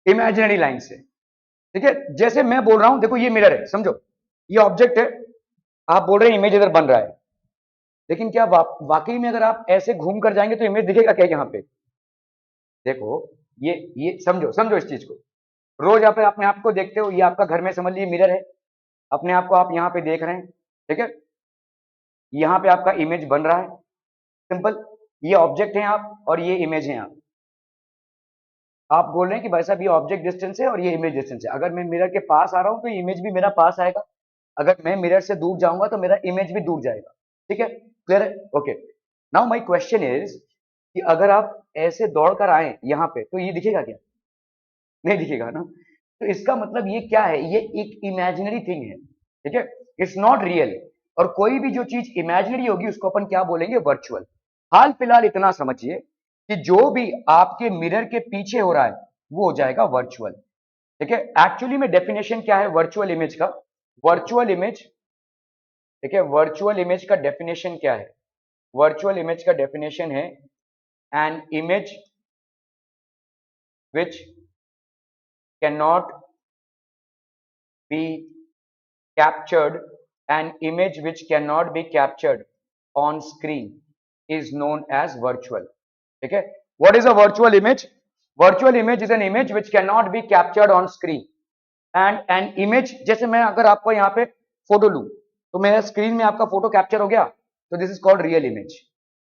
इमेजिनरी लाइन से, ठीक है। जैसे मैं बोल रहा हूं, देखो ये मिरर है, समझो ये ऑब्जेक्ट है, आप बोल रहे हैं इमेज इधर बन रहा है, लेकिन क्या वाकई में अगर आप ऐसे घूम कर जाएंगे तो इमेज दिखेगा क्या यहाँ पे, देखो ये समझो समझो इस चीज को, रोज आप अपने आप को देखते हो, ये आपका घर में समझ लीजिए मिरर है, अपने आप को आप यहाँ पे देख रहे हैं, ठीक है, यहाँ पे आपका इमेज बन रहा है, सिंपल, ये ऑब्जेक्ट हैं आप और ये इमेज हैं आप बोल रहे हैं कि भाई साहब ये ऑब्जेक्ट डिस्टेंस है और ये इमेज डिस्टेंस है, अगर मैं मिरर के पास आ रहा हूं तो इमेज भी मेरा पास आएगा, अगर मैं मिरर से दूर जाऊंगा तो मेरा इमेज भी दूर जाएगा, ठीक है, क्लियर है, okay. Now my question is कि अगर आप ऐसे दौड़ कर आए यहाँ पे तो ये दिखेगा क्या? नहीं दिखेगा ना, तो इसका मतलब ये क्या है, ये एक इमेजिनरी थिंग है, ठीक है, इट्स नॉट रियल। और कोई भी जो चीज इमेजिनरी होगी उसको अपन क्या बोलेंगे, वर्चुअल। हाल फिलहाल इतना समझिए कि जो भी आपके मिरर के पीछे हो रहा है वो हो जाएगा वर्चुअल, ठीक है। एक्चुअली में डेफिनेशन क्या है वर्चुअल इमेज का, वर्चुअल इमेज, ठीक है, वर्चुअल इमेज का डेफिनेशन क्या है, वर्चुअल इमेज का डेफिनेशन है an image which can not be captured, an image which cannot be captured on screen is known as virtual, ठीक है। what is a virtual image? Virtual image is an image which cannot be captured on screen and an image, जैसे मैं अगर आपको यहाँ पे फोटो लूं तो मेरा स्क्रीन में आपका फोटो कैप्चर हो गया, तो this is called real image,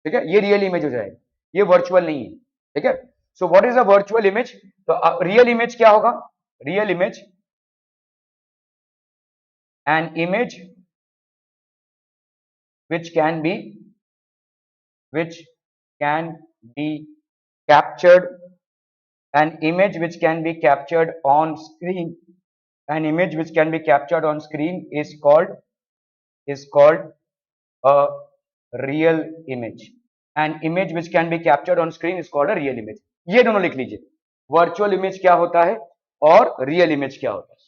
ठीक है, ये रियल इमेज हो जाएगा, ये वर्चुअल नहीं है, ठीक है। So what is a virtual image? तो रियल इमेज क्या होगा, real image, an image which can be which can be captured, an image which can be captured on screen, an image which can be captured on screen is called a real image, an image which can be captured on screen is called a real image। ये दोनों लिख लीजिए, वर्चुअल इमेज क्या होता है और रियल इमेज क्या होता है।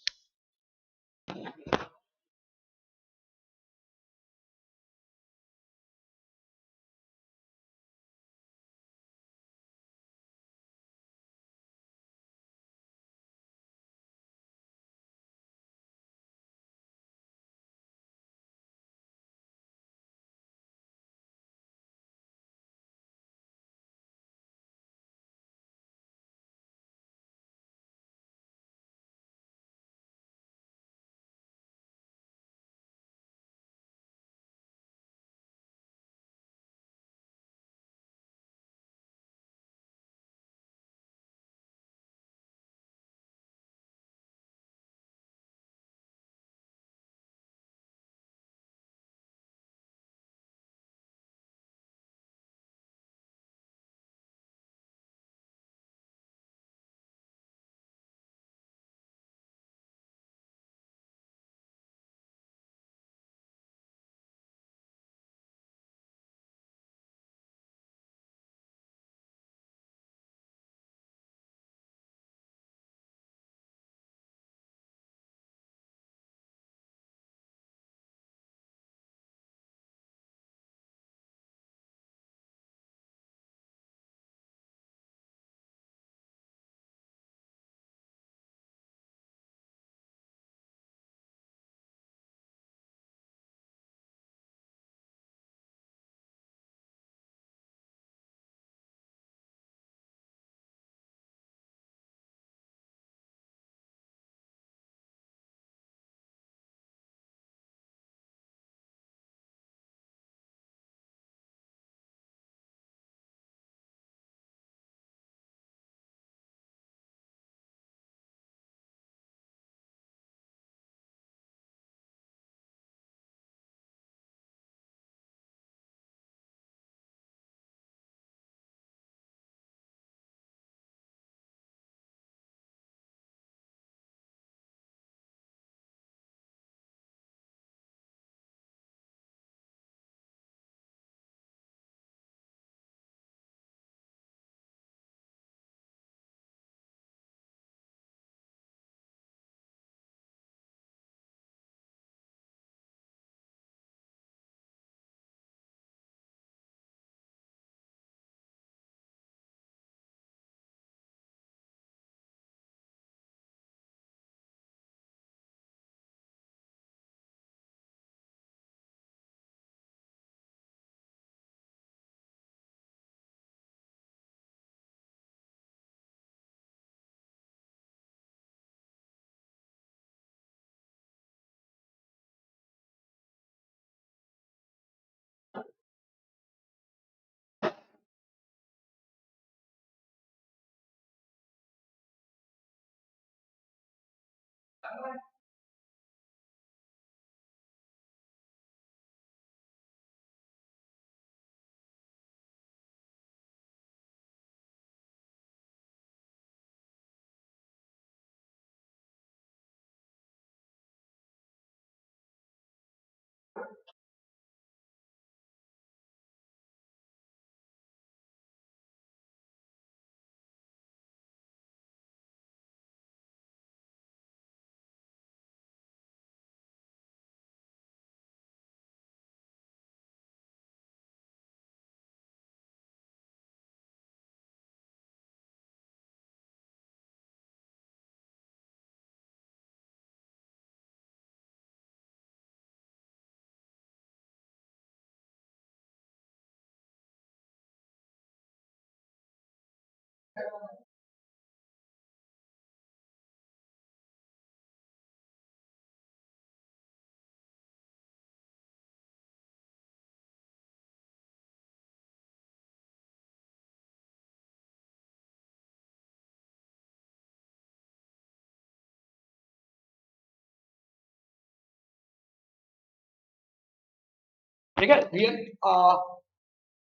ठीक है, रियल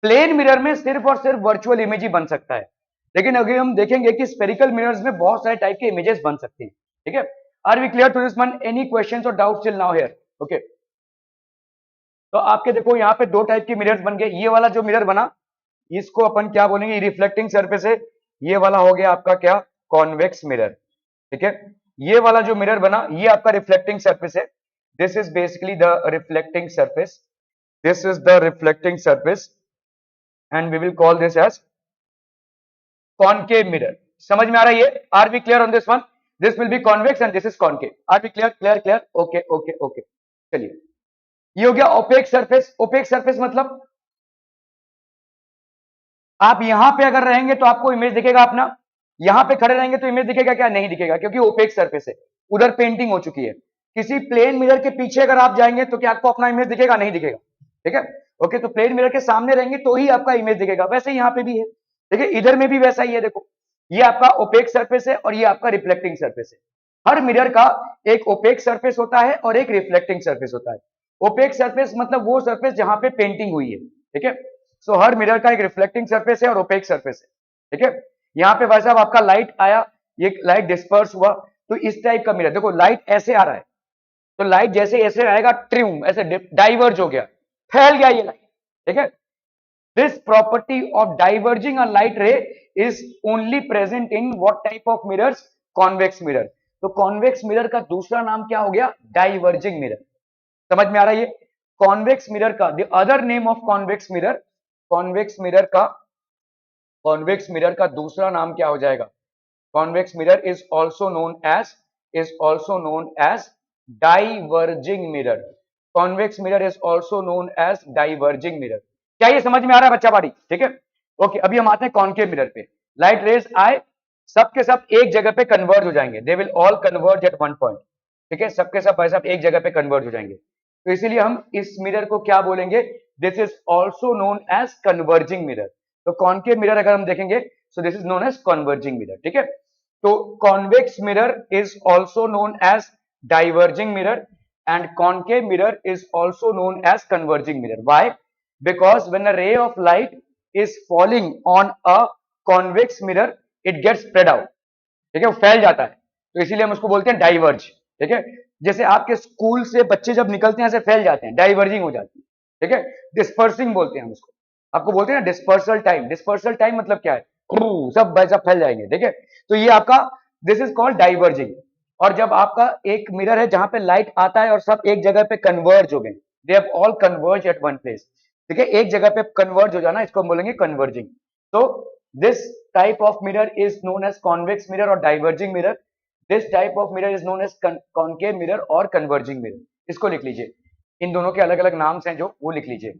प्लेन मिरर में सिर्फ और सिर्फ वर्चुअल इमेज ही बन सकता है, लेकिन अगर हम देखेंगे कि स्पेरिकल मिरर्स में बहुत सारे टाइप के इमेजेस बन सकती हैं। ठीक है, are we clear to this one? Any questions or doubts till now here? Okay, तो आपके देखो यहाँ पे दो टाइप के मिरर्स बन गए। ये वाला जो मिरर बना इसको अपन क्या बोलेंगे? रिफ्लेक्टिंग सरफेस है। ये वाला हो गया आपका क्या? Convex mirror. ठीक है, ये वाला जो मिरर बना ये आपका रिफ्लेक्टिंग सरफेस है। This is basically the reflecting surface, this is the reflecting surface and we will call this as concave mirror. समझ में आ रहा है ये? Are we clear on this one? This will be convex and this is concave. Are we clear? Clear clear, okay okay okay. चलिए, ये हो गया ओपेक सरफेस। ओपेक सरफेस मतलब आप यहां पे अगर रहेंगे तो आपको इमेज दिखेगा अपना, यहां पे खड़े रहेंगे तो इमेज दिखेगा क्या? नहीं दिखेगा, क्योंकि ओपेक सरफेस है, उधर पेंटिंग हो चुकी है। किसी प्लेन मिरर के पीछे अगर आप जाएंगे तो क्या आपको अपना इमेज दिखेगा? नहीं दिखेगा। ठीक है, ओके, तो प्लेन मिरर के सामने रहेंगे तो ही आपका इमेज दिखेगा। वैसे यहाँ पे भी है, ठीक है, इधर में भी वैसा ही है। देखो, ये आपका ओपेक सरफेस है और ये आपका रिफ्लेक्टिंग सरफेस है। हर मिरर का एक ओपेक सरफेस होता है और एक रिफ्लेक्टिंग सरफेस होता है। ओपेक सरफेस मतलब वो सरफेस जहां पे पेंटिंग हुई है। ठीक है, सो हर मिरर का एक रिफ्लेक्टिंग सरफेस है और ओपेक सरफेस है। ठीक है, यहाँ पे भाई साहब आपका लाइट आया, ये लाइट डिस्पर्स हुआ, तो इस टाइप का मिरर देखो, लाइट ऐसे आ रहा है तो लाइट जैसे ऐसे आएगा, ट्रिम ऐसे डाइवर्ज हो गया, फैल गया ये लाइट। ठीक है, this property of diverging a light ray is only present in what type of mirrors? Convex mirror. तो कॉन्वेक्स मिरर का दूसरा नाम क्या हो गया? Diverging mirror. समझ में आ रहा है ये? कॉन्वेक्स मिरर का the other name of convex mirror, convex mirror का, कॉन्वेक्स मिरर का दूसरा नाम क्या हो जाएगा? Convex mirror is also known as diverging mirror. Convex mirror is also known as diverging mirror. क्या ये समझ में आ रहा है बच्चा बाड़ी? ठीक है, ओके, अभी हम आते हैं कॉन्केव मिरर पे। लाइट रेज आए, सबके सब एक जगह पे कन्वर्ज हो जाएंगे, they will all converge eight one point. ठीक है, सबके सब भाई साहब एक जगह पे कन्वर्ज हो जाएंगे, तो इसीलिए हम इस मिरर को क्या बोलेंगे? This is also known as converging mirror. तो कॉन्केव मिरर अगर हम देखेंगे, so this is known as converging mirror. ठीक है, तो convex mirror is also known as diverging mirror and concave mirror is also known as converging mirror. Why? Because when a ray of light is falling on a convex mirror, it gets spread out. ठीक है, वो फैल जाता है, तो इसीलिए हम उसको बोलते हैं डाइवर्ज। ठीक है, जैसे आपके स्कूल से बच्चे जब निकलते हैं ऐसे फैल जाते हैं, डाइवर्जिंग हो जाती है। ठीक है, डिस्पर्सिंग बोलते हैं हम उसको। आपको बोलते हैं ना डिस्पर्सल टाइम। डिस्पर्सल टाइम मतलब क्या है? सब सब फैल जाएंगे। ठीक है, तो ये आपका दिस इज कॉल्ड डाइवर्जिंग। और जब आपका एक मिरर है जहां पे लाइट आता है और सब एक जगह पे कन्वर्ज हो गए, they have all converge eight one place. ठीक है, एक जगह पे कन्वर्ज हो जाना, इसको हम बोलेंगे कन्वर्जिंग। तो this type of mirror is known as convex mirror or diverging mirror. This type of mirror is known as concave mirror or converging mirror. इसको लिख लीजिए, इन दोनों के अलग अलग नाम्स हैं जो, वो लिख लीजिए।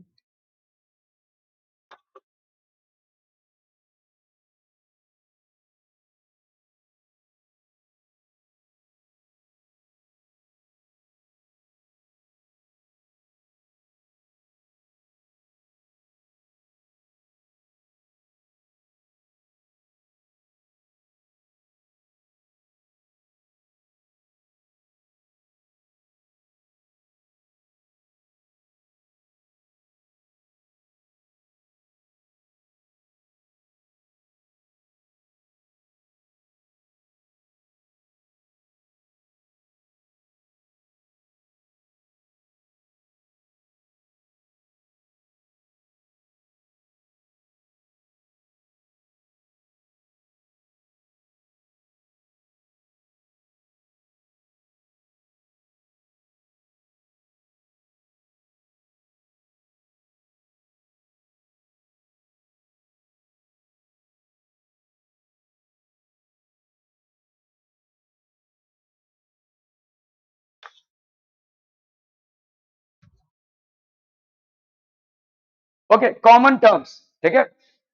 ओके, कॉमन टर्म्स, ठीक है।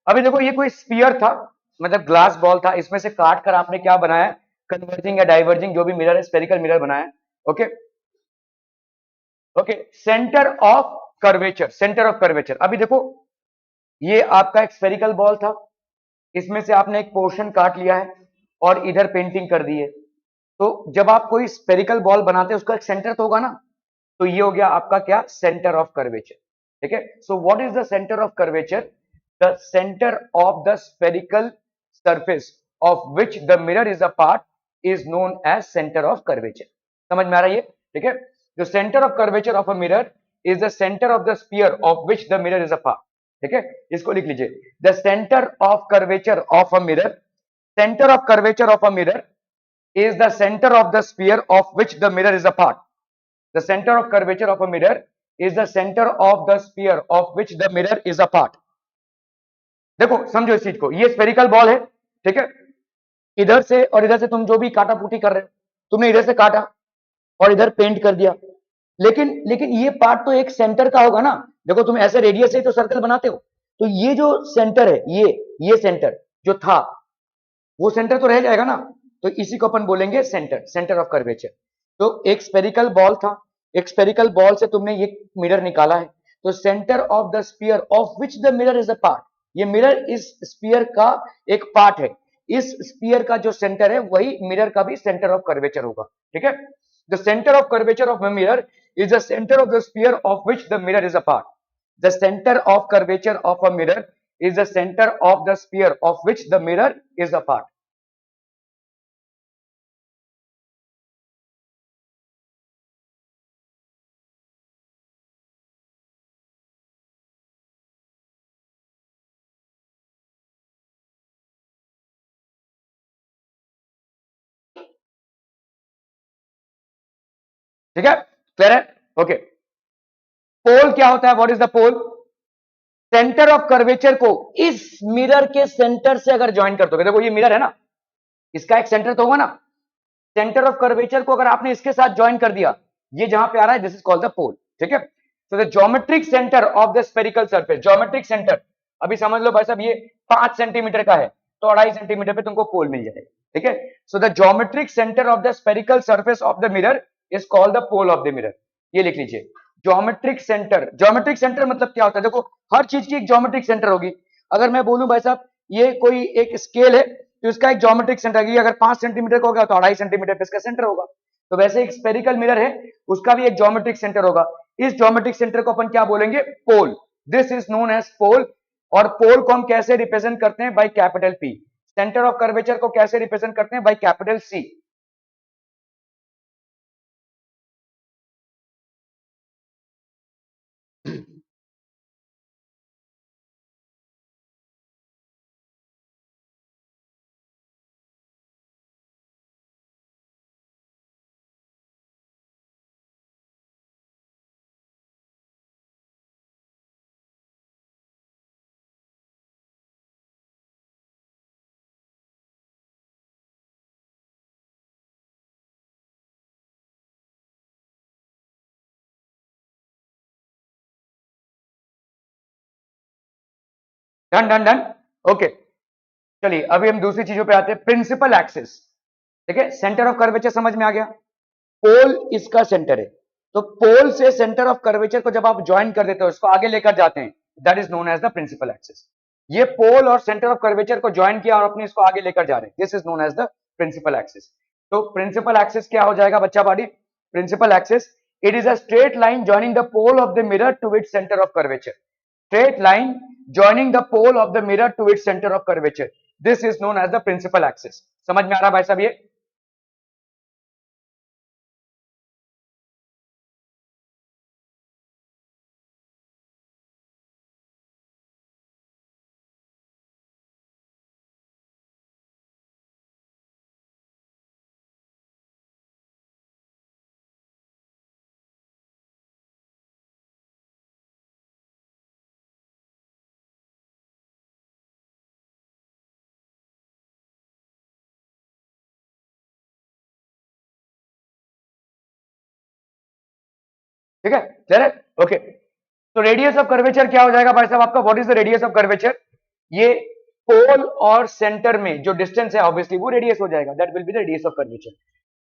अभी देखो ये कोई स्फीयर था, मतलब ग्लास बॉल था, इसमें से काट कर आपने क्या बनाया, कन्वर्जिंग या डाइवर्जिंग जो भी मिरर है, स्फेरिकल मिरर बनाया। Okay okay, centre of curvature, centre of curvature. अभी देखो ये आपका एक स्फेरिकल बॉल था, इसमें से आपने एक पोर्शन काट लिया है और इधर पेंटिंग कर दी है। तो जब आप कोई स्फेरिकल बॉल बनाते हैं उसका एक सेंटर तो होगा ना, तो ये हो गया आपका क्या, सेंटर ऑफ कर्वेचर। ठीक है, so what is the centre of curvature? The centre of the spherical surface of which the mirror is a part is known as centre of curvature. समझ में आ रहा है ये? ठीक है, जो centre of curvature of a mirror is the centre of the sphere of which the mirror is a part. ठीक है, इसको लिख लीजिए, the centre of curvature of a mirror, centre of curvature of a mirror is the center of the sphere of which the mirror is a part. The center of curvature of a mirror is the center of the sphere of which the mirror is a part. देखो समझो इस चीज को, ये स्फेरिकल बॉल है, ठीक है, इधर से और इधर से तुम जो भी काटा पुटी कर रहे हो, तुमने इधर से काटा और इधर पेंट कर दिया, लेकिन लेकिन ये पार्ट तो एक सेंटर का होगा ना। देखो तुम ऐसे रेडियस से तो सर्कल बनाते हो, तो ये जो सेंटर है, ये सेंटर जो था, वो सेंटर तो रह जाएगा ना, तो इसी को अपन बोलेंगे सेंटर, सेंटर ऑफ कर्वेचर। तो एक स्पेरिकल बॉल था, एक स्पेरिकल बॉल से तुमने ये मिरर निकाला है, तो centre of the sphere of which the mirror is a part, ये मिरर इस स्फीयर का एक पार्ट है, इस स्फीयर का जो सेंटर है वही मिरर का भी सेंटर ऑफ कर्वेचर होगा। ठीक है, the centre of curvature of a mirror is the centre of the sphere of which the mirror is a part. The centre of curvature of a mirror is the center of the sphere of which the mirror is a part. ठीक है, क्लियर है? ओके, पोल क्या होता है? What is the pole? Centre of curvature को इस मिरर के सेंटर से अगर ज्वाइन कर दोगे, देखो ये मिरर है ना, इसका एक सेंटर तो होगा ना, सेंटर ऑफ कर्वेचर को अगर आपने इसके साथ ज्वाइन कर दिया, ये जहां पे आ रहा है, this is called the pole. ठीक है, तो the geometric centre of the spherical surface, geometric centre, अभी समझ लो भाई साहब ये 5 सेंटीमीटर का है, तो 2.5 सेंटीमीटर पे तुमको पोल मिल जाएगा। ठीक है, so the geometric centre of the spherical surface of the mirror is called the pole of the mirror. ये लिख लीजिए, ज्योमेट्रिक सेंटर। ज्योमेट्रिक सेंटर मतलब क्या होता है? देखो हर चीज की एक ज्योमेट्रिक सेंटर होगी। अगर मैं बोलूं भाई साहब ये कोई एक स्केल है, तो इसका एक ज्योमेट्रिक सेंटर है, अगर 5 सेंटीमीटर का होगा तो 2.5 सेंटीमीटर पे इसका सेंटर होगा। तो वैसे एक स्पेरिकल मिरर है, उसका भी एक ज्योमेट्रिक सेंटर होगा, इस ज्योमेट्रिक सेंटर को अपन क्या बोलेंगे? Pole. This is known as pole. और पोल को हम कैसे रिप्रेजेंट करते हैं? By capital P. Centre of curvature को कैसे रिप्रेजेंट करते हैं? By capital C. Done done done, okay. चलिए अभी हम दूसरी चीजों पे आते हैं, प्रिंसिपल एक्सिस। ठीक है, सेंटर ऑफ कर्वेचर समझ में आ गया, पोल इसका सेंटर है, तो पोल से सेंटर ऑफ कर्वेचर को जब आप ज्वाइन कर देते हो, इसको आगे लेकर जाते हैं, that is known as the principal axis. ये पोल और सेंटर ऑफ कर्वेचर को ज्वाइन किया और अपने इसको आगे लेकर जा रहे हैं, this is known as the principal axis. तो प्रिंसिपल एक्सिस क्या हो जाएगा बच्चा बाड़ी? Principal axis, it is a straight line joining the pole of the mirror to its centre of curvature. Straight line joining the pole of the mirror to its centre of curvature, this is known as the principal axis. समझ में आ रहा भाई साहब ये? ठीक है, क्लियर है? ओके, तो रेडियस ऑफ कर्वेचर क्या हो जाएगा भाई साहब आपका, what is the radius of curvature, ये पोल और सेंटर में जो डिस्टेंस है ऑब्वियसली वो रेडियस हो जाएगा, that will be the radius of curvature.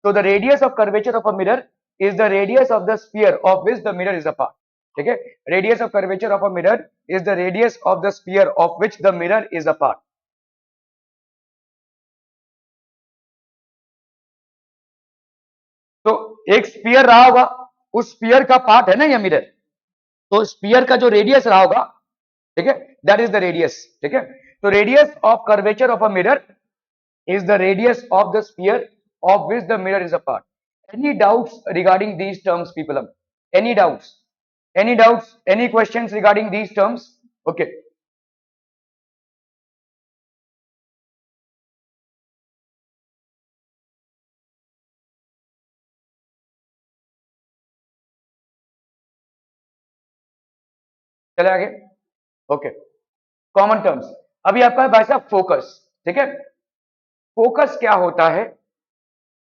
तो the radius of curvature of a mirror is the radius of the sphere of which the mirror is a part. ठीक है, radius of curvature of a mirror is the radius of the sphere of which the mirror is a part. तो एक स्फीयर रहा होगा, उस स्फीयर का पार्ट है ना ये मिरर, तो स्फीयर का जो रेडियस रहा होगा, ठीक है, दैट इज द रेडियस। ठीक है, तो radius of curvature of a mirror is the radius of the sphere of which the mirror is a part. Any doubts regarding these terms, people? Any doubts? Any doubts? Any questions regarding these terms? Okay. चले आगे। Okay, common terms. अभी आपका है भाई साहब फोकस। ठीक है, फोकस क्या होता है?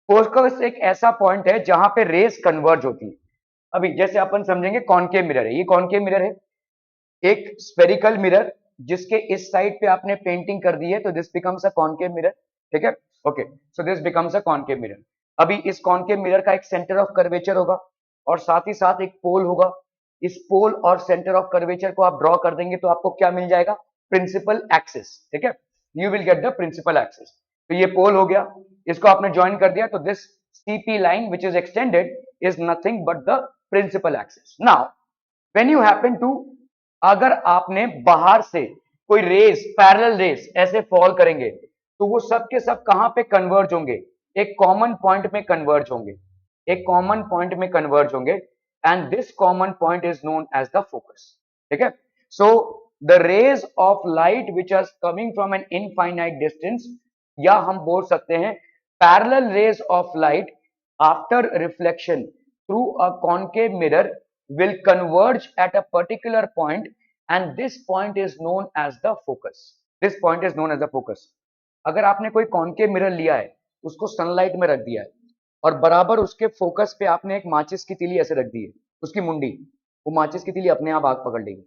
फोकस एक ऐसा पॉइंट है जहां पे रेस कन्वर्ज होती है। अभी जैसे अपन समझेंगे कॉनकेव मिरर है, ये कॉनकेव मिरर है, एक स्फेरिकल मिरर जिसके इस साइड पे आपने पेंटिंग कर दी है, तो this becomes a concave mirror. ठीक है, okay, so this becomes a concave mirror. अभी इस कॉनकेव मिरर का एक सेंटर ऑफ कर्वेचर होगा और साथ ही साथ एक पोल होगा। इस पोल और सेंटर ऑफ कर्वेचर को आप ड्रॉ कर देंगे तो आपको क्या मिल जाएगा? Principal axis. ठीक है, you will get the principal axis. तो ये पोल हो गया, इसको आपने ज्वाइन कर दिया, तो this CP line which is extended is nothing but the principal axis. Now when you happen to, अगर आपने बाहर से कोई रेस, पैरेलल रेस ऐसे फॉल करेंगे तो वो सब के सब कहां पे कन्वर्ज होंगे? एक कॉमन पॉइंट में कन्वर्ज होंगे, एक कॉमन पॉइंट में कन्वर्ज होंगे, and this common point is known as the focus. ठीक है, so the rays of light which are coming from an infinite distance, या हम बोल सकते हैं parallel rays of light after reflection through a concave mirror will converge at a particular point, and this point is known as the focus. This point is known as the focus. अगर आपने कोई कॉनकेव मिरर लिया है, उसको सनलाइट में रख दिया है और बराबर उसके फोकस पे आपने एक माचिस की तीली ऐसे रख दी है, उसकी मुंडी, वो माचिस की तीली अपने आप आग पकड़ लेगी,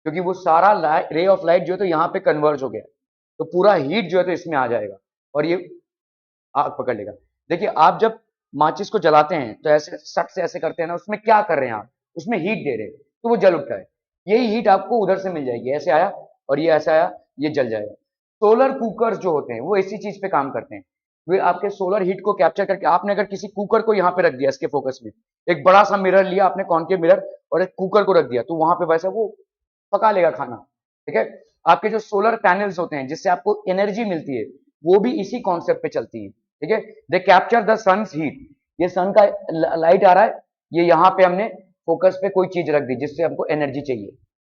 क्योंकि वो सारा रे ऑफ लाइट जो है तो यहाँ पे कन्वर्ज हो गया, तो पूरा हीट जो है तो इसमें आ जाएगा और ये आग पकड़ लेगा। देखिए, आप जब माचिस को जलाते हैं तो ऐसे सट से ऐसे करते हैं ना, उसमें क्या कर रहे हैं आप? उसमें हीट दे रहे हैं, तो वो जल उठता है। यही हीट आपको उधर से मिल जाएगी, ऐसे आया और ये ऐसा आया, ये जल जाएगा। सोलर कुकर्स जो होते हैं वो इसी चीज पे काम करते हैं, वे आपके सोलर हीट को कैप्चर करके, आपने अगर किसी कुकर को यहाँ पे रख दिया इसके फोकस में, एक बड़ा सा मिरर लिया आपने कॉनकेव मिरर और एक कुकर को रख दिया, तो वहां पे वैसे वो पका लेगा खाना। ठीक है, आपके जो सोलर पैनल्स होते हैं जिससे आपको एनर्जी मिलती है, वो भी इसी कॉन्सेप्ट पे चलती है। ठीक है, they capture the sun's heat, ये सन का लाइट आ रहा है, ये यहाँ पे हमने फोकस पे कोई चीज रख दी जिससे हमको एनर्जी चाहिए।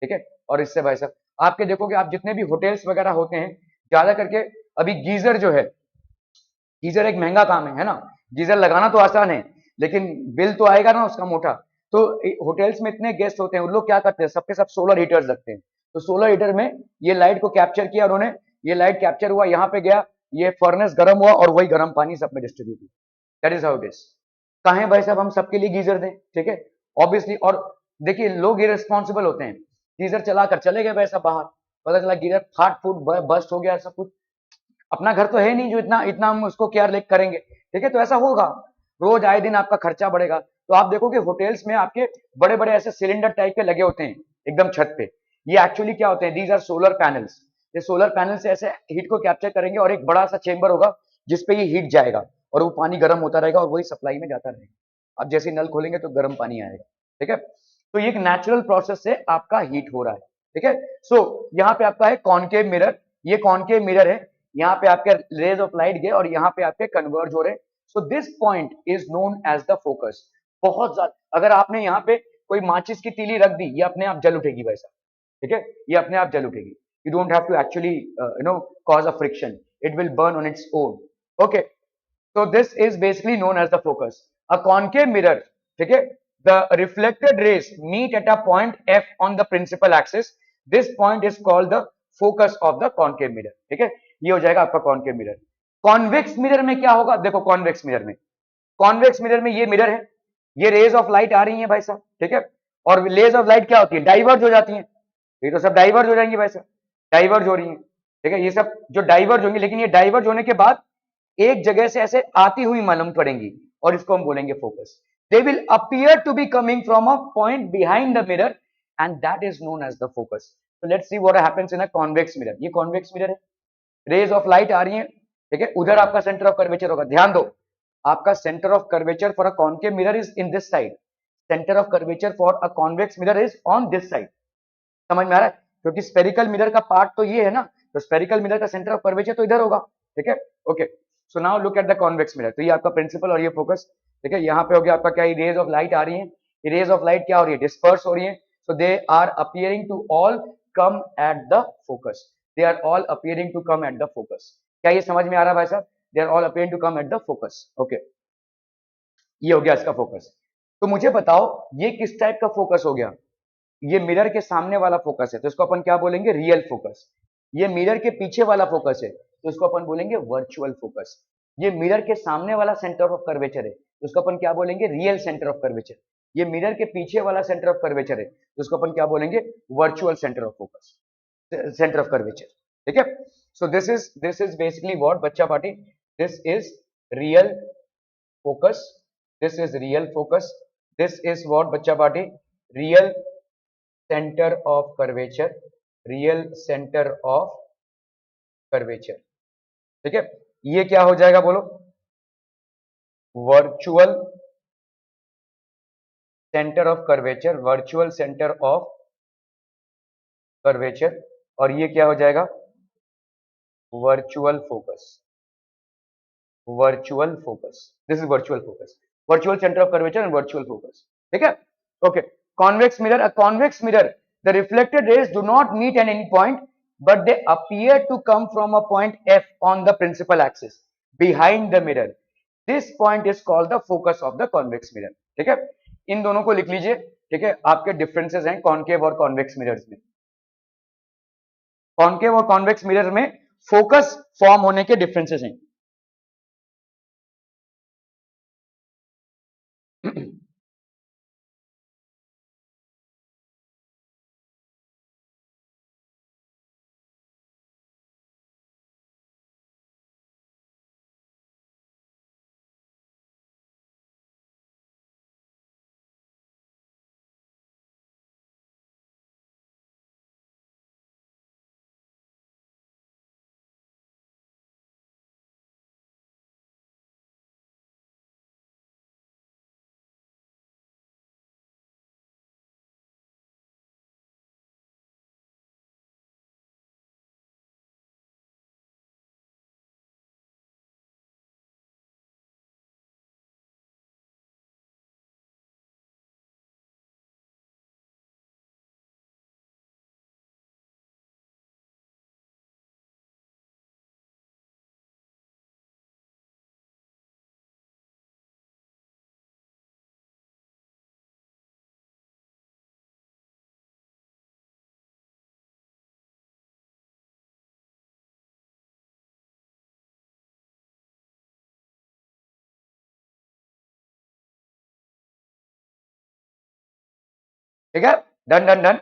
ठीक है, और इससे भाई साहब आपके देखोगे, आप जितने भी होटल्स वगैरह होते हैं, ज्यादा करके अभी गीजर जो है, गीजर एक महंगा काम है ना, गीजर लगाना तो आसान है लेकिन बिल तो आएगा ना उसका मोटा। तो होटल्स में इतने गेस्ट होते हैं, उन लोग क्या करते हैं, सबके सब सोलर हीटर्स रखते हैं, तो सोलर हीटर में ये लाइट को कैप्चर किया उन्होंने, ये लाइट कैप्चर हुआ, यहाँ पे गया, ये फर्नेस गर्म हुआ और वही गर्म पानी सब में डिस्ट्रीब्यूट हुआ। That is how it is. कहें भाई साहब हम सबके लिए गीजर दें? ठीक है, ऑब्वियसली। और देखिए, लोग इरेस्पॉन्सिबल होते हैं, गीजर चलाकर चले गए पैसा बाहर, पता चला गीजर फाट फूट बस्ट हो गया, सब कुछ। अपना घर तो है नहीं जो इतना इतना हम उसको केयर लेक करेंगे। ठीक है, तो ऐसा होगा, रोज आए दिन आपका खर्चा बढ़ेगा। तो आप देखोगे होटल्स में आपके बड़े बड़े ऐसे सिलेंडर टाइप के लगे होते हैं एकदम छत पे, ये एक्चुअली क्या होते हैं? These are solar panels. ये सोलर पैनल से ऐसे हीट को कैप्चर करेंगे और एक बड़ा सा चेंबर होगा जिसपे ये हीट जाएगा और वो पानी गर्म होता रहेगा और वही सप्लाई में जाता रहेगा। आप जैसे नल खोलेंगे तो गर्म पानी आएगा। ठीक है, तो ये एक नेचुरल प्रोसेस से आपका हीट हो रहा है। ठीक है, सो यहाँ पे आपका है कॉनकेव मिरर, ये कॉनकेव मिरर है, यहाँ पे आपके रेज ऑफ लाइट गए और यहाँ पे आपके कन्वर्ज हो रहे। So this point is known as the focus. बहुत ज्यादा, अगर आपने यहाँ पे कोई माचिस की तीली रख दी, ये अपने आप जल उठेगी वैसा। ठीक है, ये अपने आप जल उठेगी, you don't have to actually cause a friction, it will burn on its own. Okay, so this is basically known as the focus. A concave mirror, ठीक है, the reflected rays meet at a point F on the principal axis. This point is called the focus of the concave mirror. ठीक है, ये हो जाएगा आपका concave mirror. Convex mirror में क्या होगा? देखो, convex mirror में ये मिरर है, ये रेज ऑफ लाइट आ रही है भाई साहब। ठीक है, और रेज ऑफ लाइट क्या होती है, डाइवर्ज हो जाती है। ये तो सब डाइवर्ज हो जाएंगी वैसे, डाइवर्ज हो रही है, ठीक है, ये सब जो डाइवर्ज होंगी, लेकिन ये डाइवर्ज होने के बाद एक जगह से ऐसे आती हुई मालूम पड़ेंगी, और इसको हम बोलेंगे focus. They will appear to be coming from a point behind the mirror, and that is known as the focus. so let's see what happens in a convex mirror। ये कॉन्वेक्स मिरर है, रेज ऑफ लाइट आ रही है, ठीक है, उधर आपका सेंटर ऑफ कर्वेचर होगा। ध्यान दो, आपका centre of curvature for a concave mirror is in this side, centre of curvature for a convex mirror is on this side. समझ में आ रहा है, क्योंकि स्पेरिकल मिरर का पार्ट तो ये है ना, तो स्पेरिकल मिरर का सेंटर ऑफ कर्वेचर तो इधर होगा, ठीक है। Okay, so now look at the convex mirror. तो ये आपका प्रिंसिपल और ये फोकस, ठीक है। यहाँ पे हो गया आपका क्या, रेज ऑफ लाइट आ रही है, रेज ऑफ लाइट क्या हो रही है, डिस्पर्स हो रही है, so they are appearing to all come at the focus, they are all appearing to come at the focus. क्या ये समझ में आ रहा है भाई साहब, they are all appearing to come at the focus. Okay, ये हो गया इसका फोकस। तो मुझे बताओ ये किस टाइप का फोकस हो गया, ये मिरर के सामने वाला फोकस है, तो इसको अपन क्या बोलेंगे, रियल फोकस। ये मिरर के पीछे वाला फोकस है, तो इसको अपन बोलेंगे वर्चुअल फोकस। ये मिरर के सामने वाला सेंटर ऑफ कर्वेचर है, तो इसको अपन क्या बोलेंगे, रियल सेंटर ऑफ कर्वेचर। ये मिरर के पीछे वाला सेंटर ऑफ कर्वेचर है, तो इसको अपन क्या बोलेंगे, virtual centre of focus, centre of curvature, ठीक है। So this is basically what बच्चा party, this is real focus, this is real focus, this is what बच्चा party, real center of curvature, real center of curvature, ठीक है। ये क्या हो जाएगा बोलो, virtual centre of curvature, virtual centre of curvature, और ये क्या हो जाएगा, virtual focus, virtual focus, this is virtual focus, virtual centre of curvature and virtual focus, ठीक है। Okay, convex mirror, a convex mirror, the reflected rays do not meet at any point but they appear to come from a point F on the principal axis behind the mirror, this point is called the focus of the convex mirror, ठीक है। इन दोनों को लिख लीजिए, ठीक है, आपके डिफरेंसेस हैं कॉन्केव और कॉन्वेक्स मिरर्स में। कॉन्केव और कॉन्वेक्स मिरर में फोकस फॉर्म होने के डिफरेंसेस हैं। ठीक है, डन डन डन।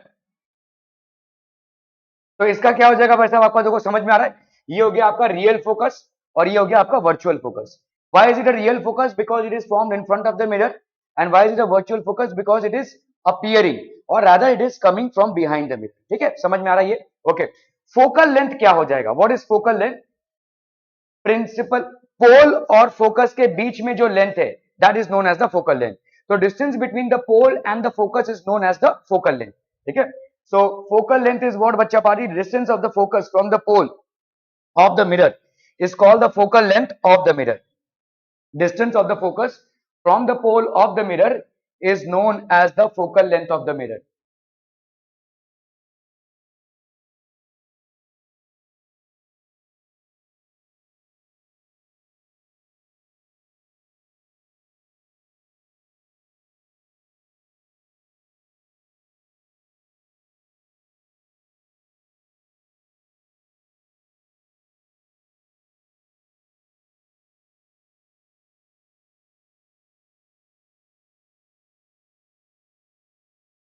तो इसका क्या हो जाएगा भाई साहब, आपका देखो समझ में आ रहा है, ये हो गया आपका रियल फोकस और ये हो गया आपका virtual focus. Why is it a real focus, because it is formed in front of the mirror, and why is it a virtual focus, because it is appearing or rather it is coming from behind the mirror, ठीक है, समझ में आ रहा है ये। ओके, फोकल लेंथ क्या हो जाएगा, what is focal length, principal pole और फोकस के बीच में जो लेंथ है that is known as the focal length. तो distance between the pole and the focus is known as the focal length, ठीक है। So focal length is what बच्चा party, distance of the focus from the pole of the mirror is called the focal length of the mirror. Distance of the focus from the pole of the mirror is known as the focal length of the mirror.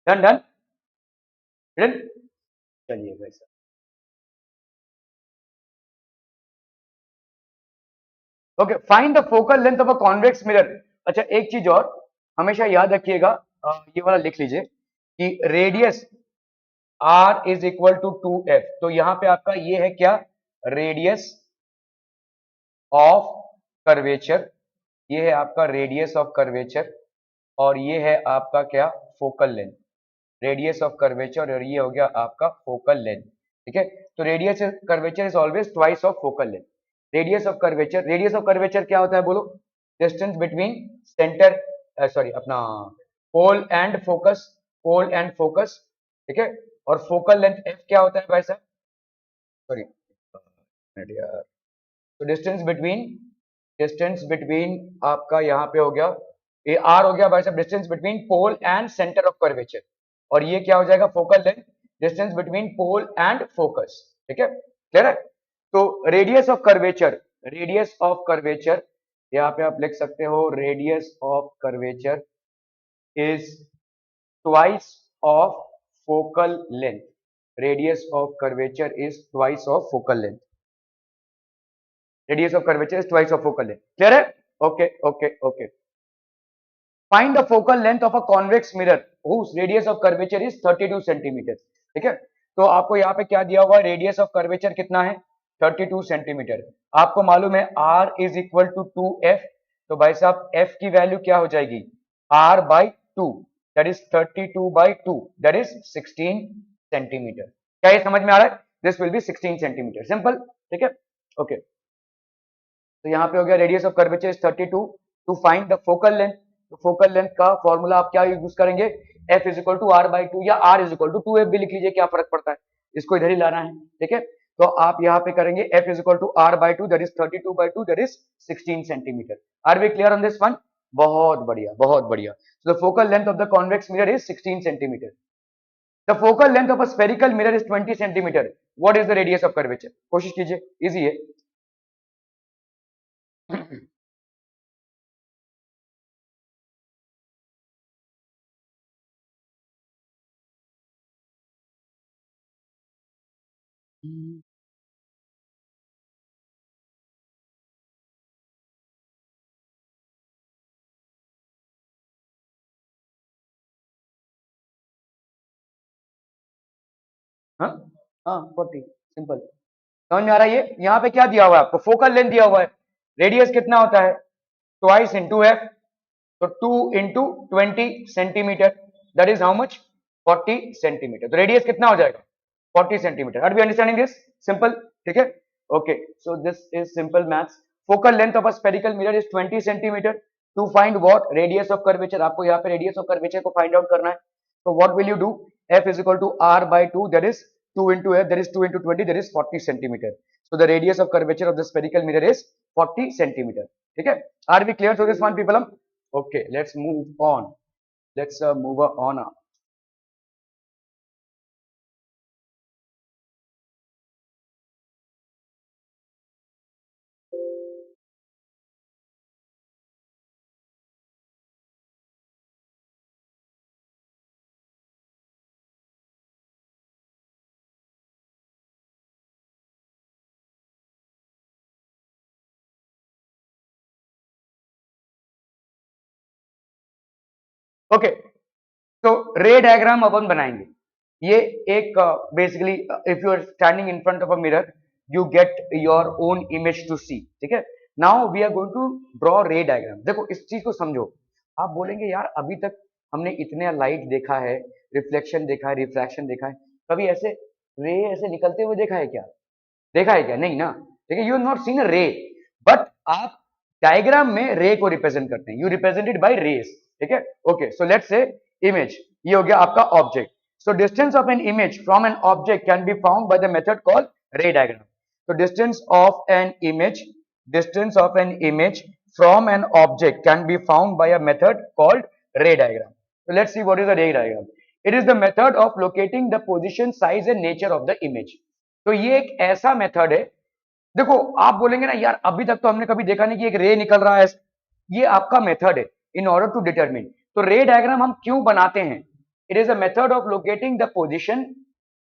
Done done done. चलिए वैसा, okay, find the focal length of a convex mirror. अच्छा एक चीज और हमेशा याद रखिएगा, ये वाला लिख लीजिए कि radius R is equal to 2f। तो यहां पे आपका ये है क्या, रेडियस ऑफ कर्वेचर, ये है आपका रेडियस ऑफ कर्वेचर, और ये है आपका क्या, focal length. Radius of curvature और ये हो गया आपका फोकल लेंथ, ठीक है। तो radius curvature is always twice of focal length. Radius of curvature क्या होता है बोलो, डिस्टेंस बिटवीन सेंटर, सॉरी अपना pole and focus, pole and focus, ठीक है। और फोकल लेंथ एफ क्या होता है भाई साहब, सॉरी यार, तो डिस्टेंस बिटवीन आपका यहाँ पे हो गया, ये आर हो गया भाई साहब, distance between pole and centre of curvature, और ये क्या हो जाएगा, focal length, distance between pole and focus, ठीक है, क्लियर है। तो रेडियस ऑफ कर्वेचर यहाँ पे आप लिख सकते हो, radius of curvature is twice of focal length. Radius of curvature is twice of focal length. Radius of curvature is twice of focal length, clear है। Okay okay okay. Find the focal length of a convex mirror whose radius of curvature is 32 centimetre, ठीक है। तो आपको यहाँ पे क्या दिया हुआ है, रेडियस ऑफ कर्वेचर कितना है, 32 सेंटीमीटर। आपको मालूम है r is equal to 2f, तो भाई साहब f की वैल्यू क्या हो जाएगी, r by 2, that is 32 by 2, that is 16 centimetre. क्या ये समझ में आ रहा है, this will be 16 centimetre, simple, ठीक है, ओके। तो यहाँ पे हो गया radius of curvature is 32। To find the focal length, तो फोकल लेंथ का फॉर्मूला आप क्या यूज करेंगे, f is equal to R by 2, या r is equal to 2f भी लिख लीजिए, क्या फर्क पड़ता है, इसको इधर ही लाना है, ठीक है। तो आप यहाँ पे करेंगे f is equal to R by 2, that is 32 by 2, that is 16 centimetre. Are we clear on this one, बहुत बढ़िया बहुत बढ़िया। So the focal length of the convex mirror is 16 centimeter. The focal length of a spherical mirror is 20 centimeter. What is the radius of curvature? कोशिश कीजिए, इजी है। हाँ हाँ 40, सिंपल, समझ में आ रहा है। ये यहाँ पे क्या दिया हुआ है आपको, फोकल लेंथ दिया हुआ है, रेडियस कितना होता है, ट्वाइस इंटू एफ, तो 2 into 20 centimetre, that is how much, 40 centimetre. तो रेडियस कितना हो जाएगा, 40 centimetre. Are we understanding this, simple, ठीक है, okay. So this is simple maths. Focal length of a spherical mirror is 20 centimetre. To find what, radius of curvature, आपको यहाँ पे रेडियस ऑफ कर्वेचर को फाइंड आउट करना है। तो what will you do, f is equal to r by 2, that is 2 into f, that is 2 into 20, that is 40 centimeter. So the radius of curvature of the spherical mirror is 40 centimeter. ठीक है, are we clear to this one people? Okay, let's move on. Let's move on. Okay, तो रे डायग्राम अपन बनाएंगे। ये एक basically if you are standing in front of a mirror, you get your own image to see, ठीक है। Now we are going to draw ray diagram. देखो इस चीज को समझो, आप बोलेंगे यार अभी तक हमने इतने लाइट देखा है, रिफ्लेक्शन देखा है, रिफ्रैक्शन देखा है, कभी ऐसे रे ऐसे निकलते हुए देखा है क्या, देखा है क्या, नहीं ना, ठीक है। You have not seen a रे, बट आप डायग्राम में रे को रिप्रेजेंट करते हैं, यू रिप्रेजेंटेड बाय रेस, ठीक है। Okay, so let's say image, ये हो गया आपका object. So distance of an image from an object can be found by the method called ray diagram. तो distance of an image from an object can be found by a method called ray diagram. So let's see what is the ray diagram. It is the method of locating the position, size and nature of the image. तो ये एक ऐसा मेथड है, देखो आप बोलेंगे ना यार अभी तक तो हमने कभी देखा नहीं कि एक रे निकल रहा है, ये आपका मेथड है इन ऑर्डर टू डिटरमिन। तो रे डायग्राम हम क्यों बनाते हैं, it is a method of locating the position,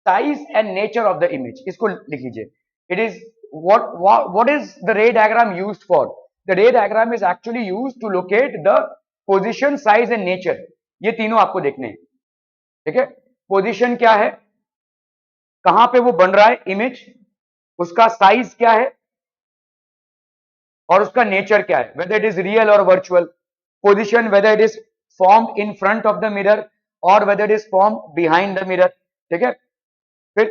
size and nature of the image. इसको लिख लीजिए। It is what is the ray diagram used for? The ray diagram is actually used to locate the position, size and nature। ये तीनों आपको देखने हैं, ठीक है। पोजीशन क्या है, कहां पे वो बन रहा है इमेज, उसका साइज क्या है और उसका नेचर क्या है, whether it is real or virtual। position, whether it is formed in front of the mirror or whether it is formed behind the mirror, ठीक है। फिर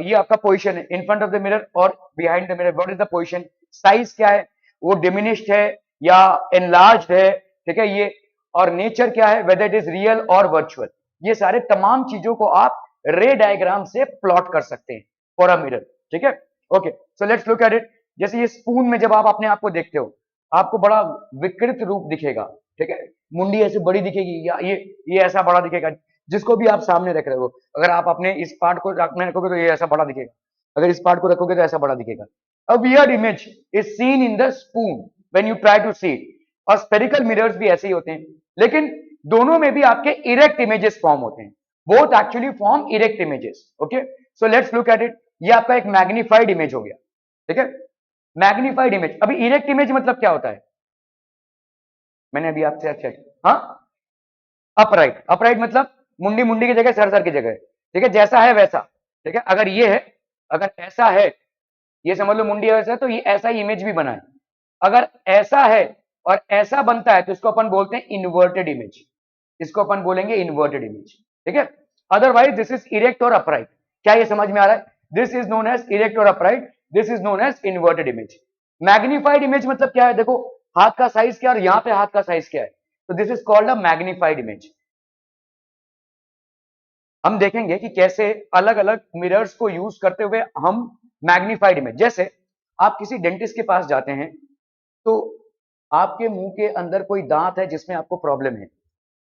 ये आपका पोजीशन है, in front of the mirror और behind the mirror, what is the position. Size क्या है, वो डिमिनिश्ड है या एनलार्ज्ड है, ठीक है ये। और नेचर क्या है, वेदर इट इज रियल और वर्चुअल। ये सारे तमाम चीजों को आप रे डायग्राम से प्लॉट कर सकते हैं फॉर अ मिरर, ठीक है। Okay, so let's look at it. जैसे ये स्पून में जब आप अपने आप को देखते हो, आपको बड़ा विकृत रूप दिखेगा, ठीक है। मुंडी ऐसे बड़ी दिखेगी या ये ऐसा बड़ा दिखेगा, जिसको भी आप सामने रख रहे हो। अगर आप अपने इस पार्ट को रखने रखोगे तो ये ऐसा बड़ा दिखेगा, अगर इस पार्ट को रखोगे तो ऐसा बड़ा दिखेगा। A weird image is seen in the spoon when you try to see it। और स्फेरिकल मिरर्स भी ऐसे ही होते हैं, लेकिन दोनों में भी आपके इरेक्ट इमेजेस फॉर्म होते हैं। Both actually form erect images. Okay, so let's look at it. ये आपका एक मैग्नीफाइड इमेज हो गया, ठीक है। Magnified image. अभी इरेक्ट इमेज मतलब क्या होता है, मैंने अभी आपसे अच्छा, हाँ, अपराइट। अपराइट मतलब मुंडी मुंडी की जगह, सर सर की जगह, ठीक है, जैसा है वैसा, ठीक है। अगर ये है, अगर ऐसा है, ये समझ लो मुंडी ऐसा है, तो ये ऐसा ही इमेज भी बना है। अगर ऐसा है और ऐसा बनता है तो इसको अपन बोलते हैं इन्वर्टेड इमेज। इसको अपन बोलेंगे इन्वर्टेड इमेज, ठीक है। अदरवाइज दिस इज इरेक्ट और अपराइट। क्या ये समझ में आ रहा है? This is known as erect और upright, this is known as inverted image. Magnified image मतलब क्या है, देखो हाथ का साइज क्या और यहां पे हाथ का साइज क्या है, तो this is called a magnified image. हम देखेंगे कि कैसे अलग अलग मिरर्स को यूज करते हुए हम मैग्नीफाइड इमेज, जैसे आप किसी डेंटिस्ट के पास जाते हैं तो आपके मुंह के अंदर कोई दांत है जिसमें आपको प्रॉब्लम है,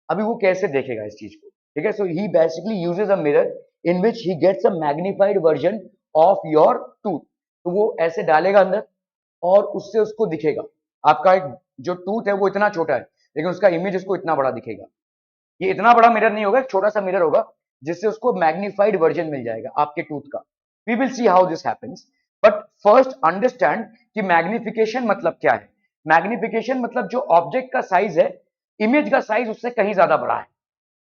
अभी वो कैसे देखेगा इस चीज को, ठीक है। So he basically uses a mirror in which he gets a magnified version of your tooth. तो वो ऐसे डालेगा अंदर और उससे उसको दिखेगा आपका एक जो टूथ है वो इतना छोटा है, लेकिन उसका इमेज उसको इतना बड़ा दिखेगा। ये इतना बड़ा मिरर नहीं होगा, एक छोटा सा मिरर होगा जिससे उसको मैग्नीफाइड वर्जन मिल जाएगा आपके टूथ का। We will see how this happens, but first understand कि मैग्निफिकेशन मतलब क्या है। मैग्निफिकेशन मतलब जो ऑब्जेक्ट का साइज है, इमेज का साइज उससे कहीं ज्यादा बड़ा है।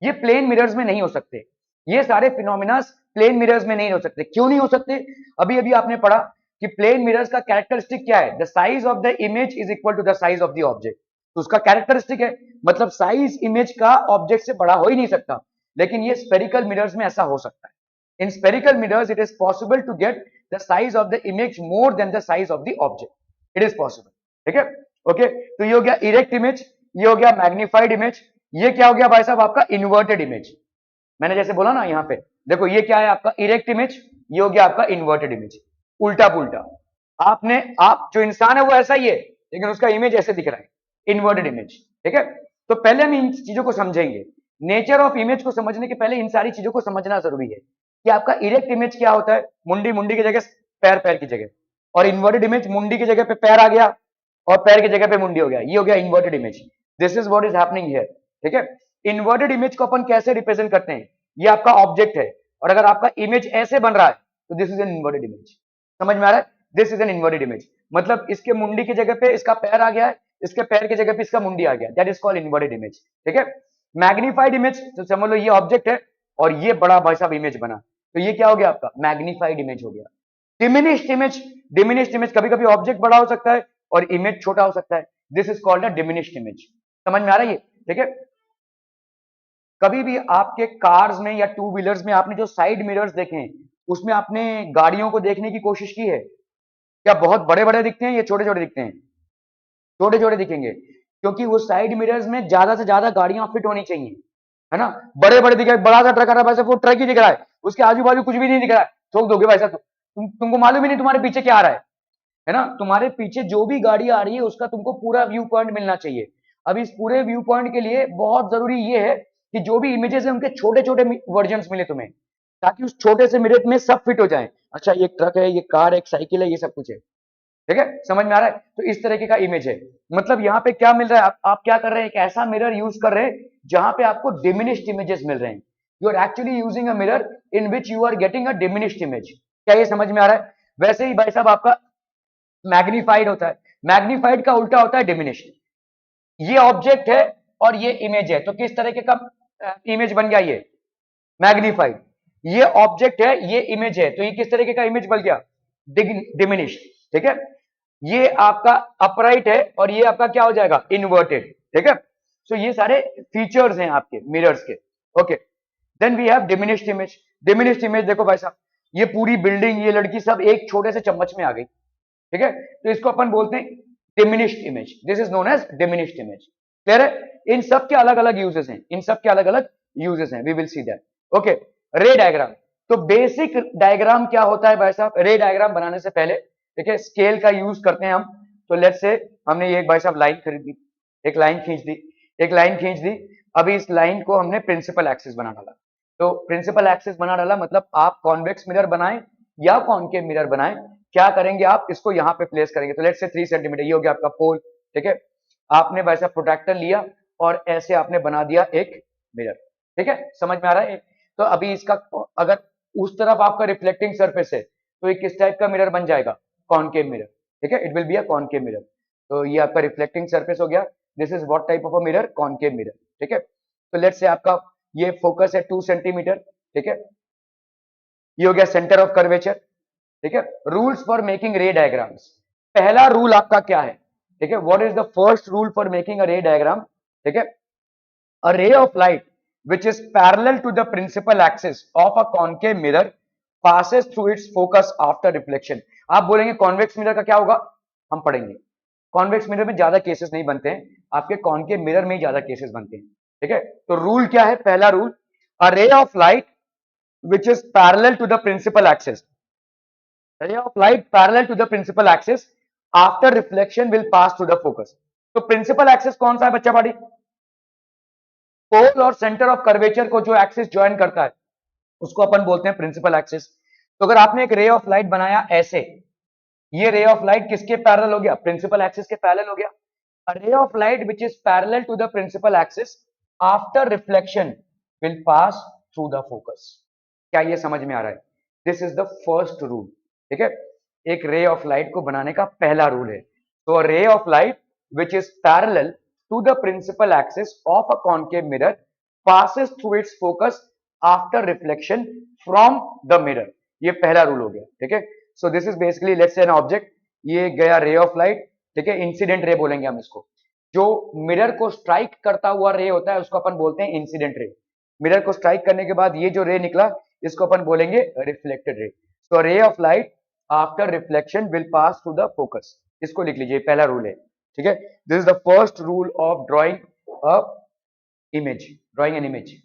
ये प्लेन मिरर्स में नहीं हो सकते, ये सारे फिनोमिना प्लेन मिरर्स में नहीं हो सकते। क्यों नहीं हो सकते? अभी अभी आपने पढ़ा कि प्लेन मिरर्स का कैरेक्टरिस्टिक क्या है, the size of the image is equal to the size of the object. तो उसका कैरेक्टरिस्टिक है, मतलब साइज इमेज का ऑब्जेक्ट से बड़ा हो ही नहीं सकता। लेकिन ये स्फेरिकल मिरर्स में ऐसा हो सकता है। In spherical mirrors it is possible to get the size of the image more than the size of the object, it is possible, ठीक है। ओके, तो ये हो गया इरेक्ट इमेज, ये हो गया मैग्नीफाइड इमेज, ये क्या हो गया भाई साहब आपका इन्वर्टेड इमेज। मैंने जैसे बोला ना, यहाँ पे देखो ये क्या है आपका इरेक्ट इमेज, ये हो गया आपका इन्वर्टेड इमेज। उल्टा पुल्टा, आपने आप जो इंसान है वो ऐसा ही है, लेकिन उसका इमेज ऐसे दिख रहा है, इन्वर्टेड इमेज, ठीक है। तो पहले हम इन चीजों को समझेंगे। नेचर ऑफ इमेज को समझने के पहले इन सारी चीजों को समझना जरूरी है कि आपका इरेक्ट इमेज क्या होता है, मुंडी मुंडी की जगह, पैर पैर की जगह, और इन्वर्टेड इमेज मुंडी की जगह पे पैर आ गया और पैर की जगह पे मुंडी हो गया, ये हो गया inverted image. This is what is happening here, ठीक है। इन्वर्टेड इमेज को अपन कैसे रिप्रेजेंट करते हैं, ये आपका ऑब्जेक्ट है और अगर आपका इमेज ऐसे बन रहा है तो this is an inverted image. समझ में आ रहा है? This is an inverted image, मतलब इसके मुंडी की जगह पे इसका पैर आ गया है, इसके पैर की जगह पे इसका मुंडी आ गया, that is called inverted image, ठीक है। मैग्नीफाइड इमेज, तो समझ लो ये ऑब्जेक्ट है और ये बड़ा भाई साहब इमेज बना, तो ये क्या हो गया आपका मैग्नीफाइड इमेज हो गया। डिमिनिश्ड इमेज, डिमिनिश्ड इमेज कभी कभी ऑब्जेक्ट बड़ा हो सकता है और इमेज छोटा हो सकता है, this is called a diminished image. समझ में आ रहा है ये, ठीक है। कभी भी आपके कार्स में या टू व्हीलर्स में आपने जो साइड मिरर्स देखे हैं, उसमें आपने गाड़ियों को देखने की कोशिश की है क्या? बहुत बड़े बड़े दिखते हैं या छोटे छोटे दिखते हैं? छोटे छोटे दिखेंगे, क्योंकि वो साइड मिरर्स में ज्यादा से ज्यादा गाड़ियां फिट होनी चाहिए, है ना। बड़े बड़े दिख रहे, बड़ा सा ट्रक आ रहा है, वैसे वो ट्रक ही दिख रहा है, उसके आजू बाजू कुछ भी नहीं दिख रहा है, ठोक दोगे वैसा। तुमको मालूम ही नहीं तुम्हारे पीछे क्या आ रहा है ना। तुम्हारे पीछे जो भी गाड़ी आ रही है उसका तुमको पूरा व्यू पॉइंट मिलना चाहिए। अब इस पूरे व्यू पॉइंट के लिए बहुत जरूरी ये है कि जो भी इमेजेस है उनके छोटे छोटे वर्जन मिले तुम्हें, ताकि उस छोटे से मिरर में सब फिट हो जाए। अच्छा ये ट्रक है, ये कार है, एक साइकिल है, ये सब कुछ है, ठीक है। समझ में आ रहा है? तो इस तरीके का इमेज है, मतलब यहाँ पे क्या मिल रहा है, आप क्या कर रहे हैं, एक ऐसा मिरर यूज कर रहे हैं जहां पे आपको डिमिनिश्ड इमेजेस मिल रहे हैं। You are actually using a mirror in which you are getting a diminished image. क्या ये समझ में आ रहा है? वैसे ही भाई साहब आपका मैग्नीफाइड होता है, मैग्नीफाइड का उल्टा होता है डिमिनिश्ड। ये ऑब्जेक्ट है और ये इमेज है, तो किस तरीके का इमेज बन गया? ये मैग्नीफाइड। ये ऑब्जेक्ट है, ये इमेज है, तो ये किस तरीके का इमेज बन गया? डिमिनिश्ड। ठीक है, ये आपका अपराइट है और ये आपका क्या हो जाएगा? इन्वर्टेड। ठीक है, सो ये सारे फीचर्स हैं आपके मिरर्स के। Okay, then we have diminished image. Diminished image देखो भाई साहब, ये पूरी बिल्डिंग, ये लड़की सब एक छोटे से चम्मच में आ गई। ठीक है, तो इसको अपन बोलते हैं diminished image. This is known as diminished image. Clear है? इन सब के अलग अलग यूजेस हैं, इन सब के अलग अलग यूजेस हैं, we will see that. Okay, ray diagram. तो बेसिक डायग्राम क्या होता है भाई साहब? रे डायग्राम बनाने से पहले ठीक है, स्केल का यूज करते हैं हम। तो लेट्स से हमने ये एक भाई साहब लाइन खरीद ली, एक लाइन खींच दी, एक लाइन खींच दी। अभी इस लाइन को हमने प्रिंसिपल एक्सिस बना डाला। तो प्रिंसिपल एक्सिस बना डाला मतलब आप कॉन्वेक्स मिरर बनाएं या कॉनकेव मिरर बनाएं, क्या करेंगे आप? इसको यहाँ पे प्लेस करेंगे। तो लेट्स से 3 सेंटीमीटर, ये हो गया आपका पोल। ठीक है, आपने वैसा प्रोटेक्टर लिया और ऐसे आपने बना दिया एक मिरर। ठीक है, समझ में आ रहा है? तो अभी इसका अगर उस तरफ आपका रिफ्लेक्टिंग सरफेस है तो ये किस टाइप का मिरर बन जाएगा? Concave mirror. ठीक है, it will be a concave mirror. तो ये आपका रिफ्लेक्टिंग सरफेस हो गया। This is what type of a mirror? Concave mirror. ठीक है, तो लेट्स से आपका ये फोकस है 2 सेंटीमीटर। ठीक है, ये हो गया सेंटर ऑफ कर्वेचर। ठीक है, rules for making ray diagrams. पहला रूल आपका क्या है? ठीक है, what is the first rule for making a ray diagram? ठीक है, a ray of light which is parallel to the principal axis of a concave mirror passes through its focus after reflection। आप बोलेंगे कॉन्वेक्स मिरर का क्या होगा? हम पढ़ेंगे। कॉन्वेक्स मिरर में ज्यादा केसेस नहीं बनते हैं, आपके कॉनकेव मिरर में ही ज्यादा केसेस बनते हैं। ठीक है, तो रूल क्या है? पहला rule, a ray of light which is parallel to the principal axis, ray of light parallel to the principal axis after reflection will pass through the focus। तो प्रिंसिपल एक्सिस कौन सा है बच्चा पाड़ी? पोल और सेंटर ऑफ कर्वेचर को जो एक्सिस ज्वाइन करता है उसको अपन बोलते हैं प्रिंसिपल एक्सिस। तो अगर आपने एक रे ऑफ लाइट बनाया ऐसे, ये रे ऑफ लाइट किसके पैरेलल हो गया? प्रिंसिपल एक्सिस के पैरेलल हो गया। A ray of light which is parallel to the principal axis after reflection will pass through the focus. क्या ये समझ में आ रहा है? This is the first rule. ठीक है, एक रे ऑफ लाइट को बनाने का पहला रूल है। तो a ray of light which is parallel to the principal axis of a concave mirror passes through its focus after reflection from the mirror। ये पहला रूल हो गया। ठीक है, so this is basically let's say an object, ये गया रे ऑफ लाइट। ठीक है, इंसिडेंट रे बोलेंगे हम इसको। जो मिरर को स्ट्राइक करता हुआ रे होता है उसको अपन बोलते हैं इंसिडेंट रे। मिरर को स्ट्राइक करने के बाद ये जो रे निकला इसको अपन बोलेंगे reflected ray. So ray of light after reflection will pass through the focus. इसको लिख लीजिए, पहला रूल है। ठीक है, this is the first rule of drawing a image, drawing an image.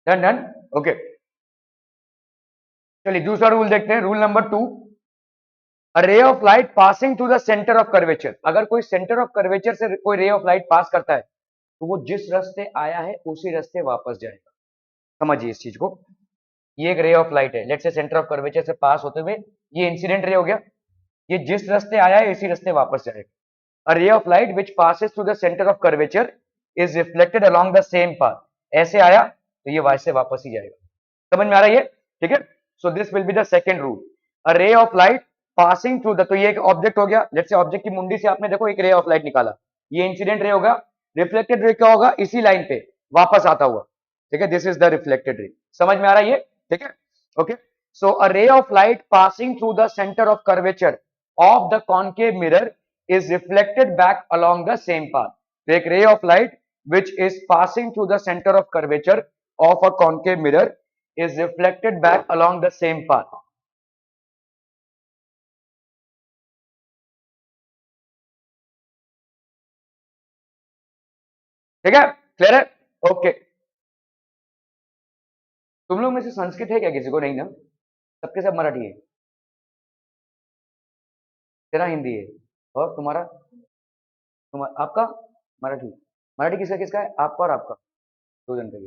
Done done, okay. चलिए दूसरा रूल देखते हैं, rule number 2, a ray of light passing through the centre of curvature. अगर कोई सेंटर ऑफ कर्वेचर से कोई रे ऑफ लाइट पास करता है तो वो जिस रास्ते आया है उसी रास्ते वापस जाएगा। समझिए इस चीज को। ये एक रे ऑफ लाइट है, let's say centre of curvature से पास होते हुए ये इंसिडेंट रे हो गया, ये जिस रास्ते आया है इसी रास्ते वापस जाएगा। A ray of light which passes through the center of curvature is reflected along the same path. ऐसे आया तो ये वैसे वापस ही जाएगा। समझ में आ रहा है ये? ठीक है। So this will be the second rule. A ray of light passing through the, तो ये एक ऑब्जेक्ट हो गया, लेट्स से ऑब्जेक्ट की मुंडी से आपने देखो एक रे ऑफ लाइट निकाला, ये इंसिडेंट रे होगा, रिफ्लेक्टेड रे क्या होगा, इसी लाइन पे वापस आता हुआ। ठीक है, this is the reflected ray. समझ में आ रहा है ये? ठीक है, okay. So a ray of light passing through the centre of curvature of the concave mirror is reflected back along the same path. So, एक ray of light which is passing through the center of curvature of a concave mirror is reflected back along the same path. ठीक है, क्लियर है? ओके। तुम लोग में से संस्कृत है क्या? किसी को नहीं ना? सबके सब मराठी है। तेरा हिंदी है और तुम्हारा आपका मराठी। मराठी किसका किसका है? आपका और आपका, दो जन का।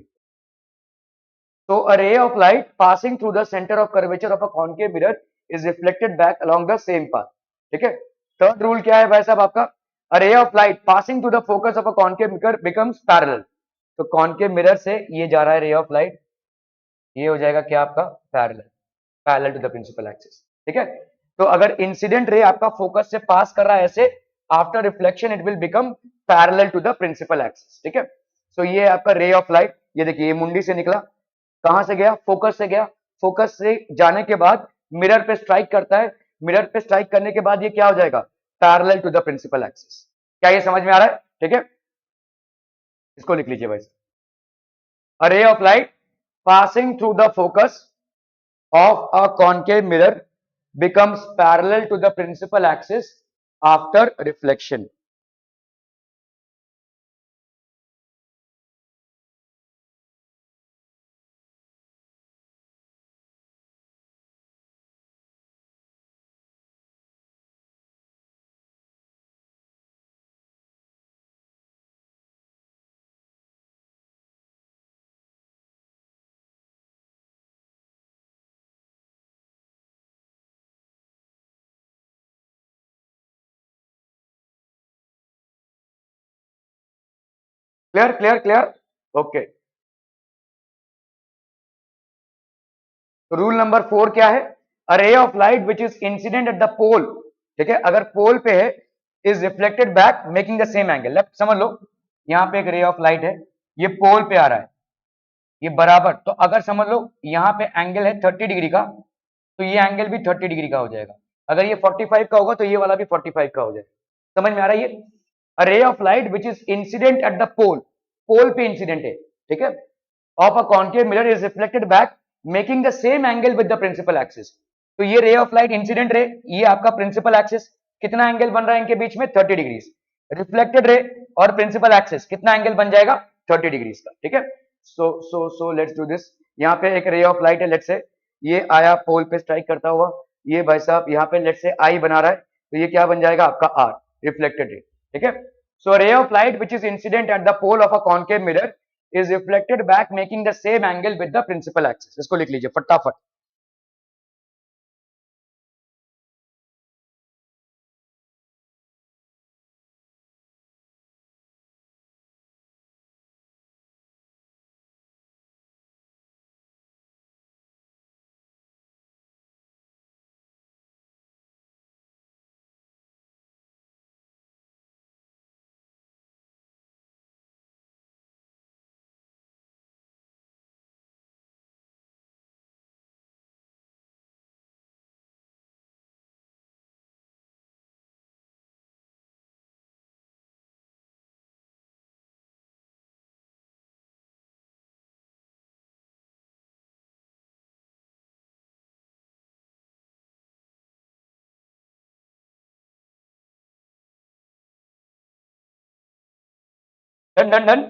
So a ray of light passing through the center of curvature of a concave mirror is reflected back along the same path. ठीक है। थर्ड रूल क्या है भाई साहब आपका? A ray of light passing through the focus of a concave mirror becomes parallel. तो concave mirror से ये जा रहा है ray of light, ये हो जाएगा क्या आपका? Parallel, parallel to the principal axis. ठीक है। तो अगर इंसिडेंट रे आपका फोकस से पास कर रहा है ऐसे, after reflection it will become parallel to the principal axis. ठीक है। सो ये आपका रे ऑफ लाइट, ये देखिए ये मुंडी से निकला, कहां से गया? फोकस से गया। फोकस से जाने के बाद मिरर पे स्ट्राइक करता है, मिरर पे स्ट्राइक करने के बाद ये क्या हो जाएगा? Parallel to the principal axis. क्या ये समझ में आ रहा है? ठीक है, इसको लिख लीजिए भाई। A ray of light passing through the focus of a concave mirror becomes parallel to the principal axis after reflection. Clear, clear, clear. Okay. तो रूल नंबर 4 क्या है? A ray of light which is incident at the pole, ठीक है, अगर पोल पे है, is reflected back making the same angle. Left समझ लो, यहाँ पे एक रे ऑफ लाइट है, ये पोल पे आ रहा है, ये बराबर, तो अगर समझ लो यहाँ पे एंगल है 30 डिग्री का, तो ये एंगल भी 30 डिग्री का हो जाएगा। अगर ये 45 का होगा तो ये वाला भी 45 का हो जाएगा। समझ में आ रहा है ये? A ray of light which is incident at the pole, pole पे इंसिडेंट है, ठीक है, of a concave mirror is reflected back making the same angle with the principal axis. तो ये रे ऑफ लाइट इंसिडेंट रे, ये आपका प्रिंसिपल एक्सिस, कितना एंगल बन रहा है इनके बीच में? 30 डिग्री। रिफ्लेक्टेड रे और प्रिंसिपल एक्सिस कितना एंगल बन जाएगा? 30 डिग्री का। ठीक है, सो लेट्स डू दिस। यहाँ पे एक रे ऑफ लाइट है, लेट्स से ये आया पोल पे स्ट्राइक करता हुआ, ये भाई साहब यहाँ पे लेट्स से आई बना रहा है, तो ये क्या बन जाएगा आपका? Are, reflected ray. ठीक है, so ray of light which is incident at the pole of a concave mirror is reflected back making the same angle with the principal axis. इसको लिख लीजिए फटाफट। Done done done.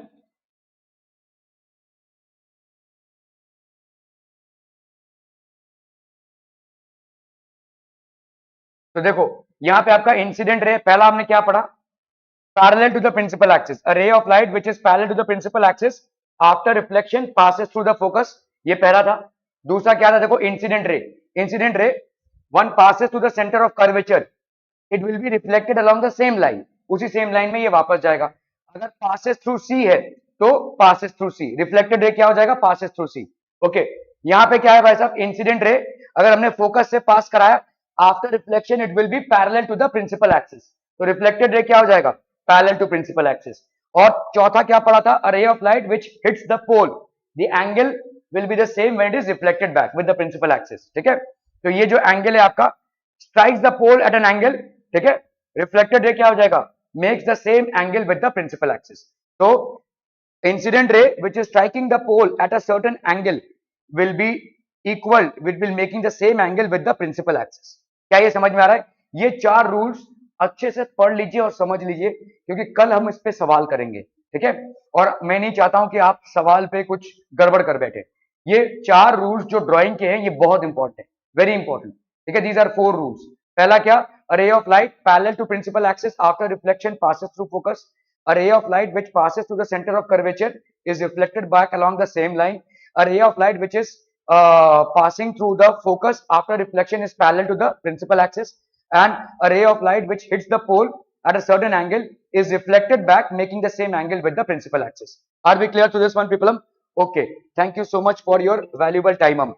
तो देखो यहाँ पे आपका इंसिडेंट रे, पहला हमने क्या पढ़ा? Parallel to the principal axis, a ray of light which is parallel to the principal axis after reflection passes through the focus, ये पहला था। दूसरा क्या था? देखो incident ray, incident ray one passes to the center of curvature, it will be reflected along the same line. उसी सेम लाइन में ये वापस जाएगा। अगर पासेस थ्रू सी है तो passes through C, reflected ray क्या हो जाएगा, पासेस थ्रू सी। ओके, यहाँ पे क्या है भाई साहब, इंसिडेंट रे अगर हमने फोकस से पास कराया, after reflection it will be parallel to the principal axis, तो रिफ्लेक्टेड रे क्या हो जाएगा, पैरेलल टू प्रिंसिपल एक्सिस। और चौथा क्या पढ़ा था, a ray of light which hits the pole, the angle will be the same when it is reflected back with the principal axis. ठीक है, तो ये जो एंगल है आपका strikes the pole at an angle, ठीक है, रिफ्लेक्टेड रे क्या हो जाएगा, makes the same angle with the principal axis. So incident ray which is striking the pole at a certain angle will be equal, will be making the same angle with the principal axis. क्या ये समझ में आ रहा है? ये चार रूल्स अच्छे से पढ़ लीजिए और समझ लीजिए, क्योंकि कल हम इस पे सवाल करेंगे। ठीक है, और मैं नहीं चाहता हूं कि आप सवाल पे कुछ गड़बड़ कर बैठे। ये चार रूल्स जो ड्राइंग के हैं ये बहुत इंपॉर्टेंट है, वेरी इंपॉर्टेंट। ठीक है, दीज आर 4 रूल्स। पहला क्या, a ray of light parallel to principal axis after reflection passes through focus, a ray of light which passes through the center of curvature is reflected back along the same line, a ray of light which is passing through the focus after reflection is parallel to the principal axis, and a ray of light which hits the pole at a certain angle is reflected back making the same angle with the principal axis. Are we clear to this one, people? Okay, thank you so much for your valuable time.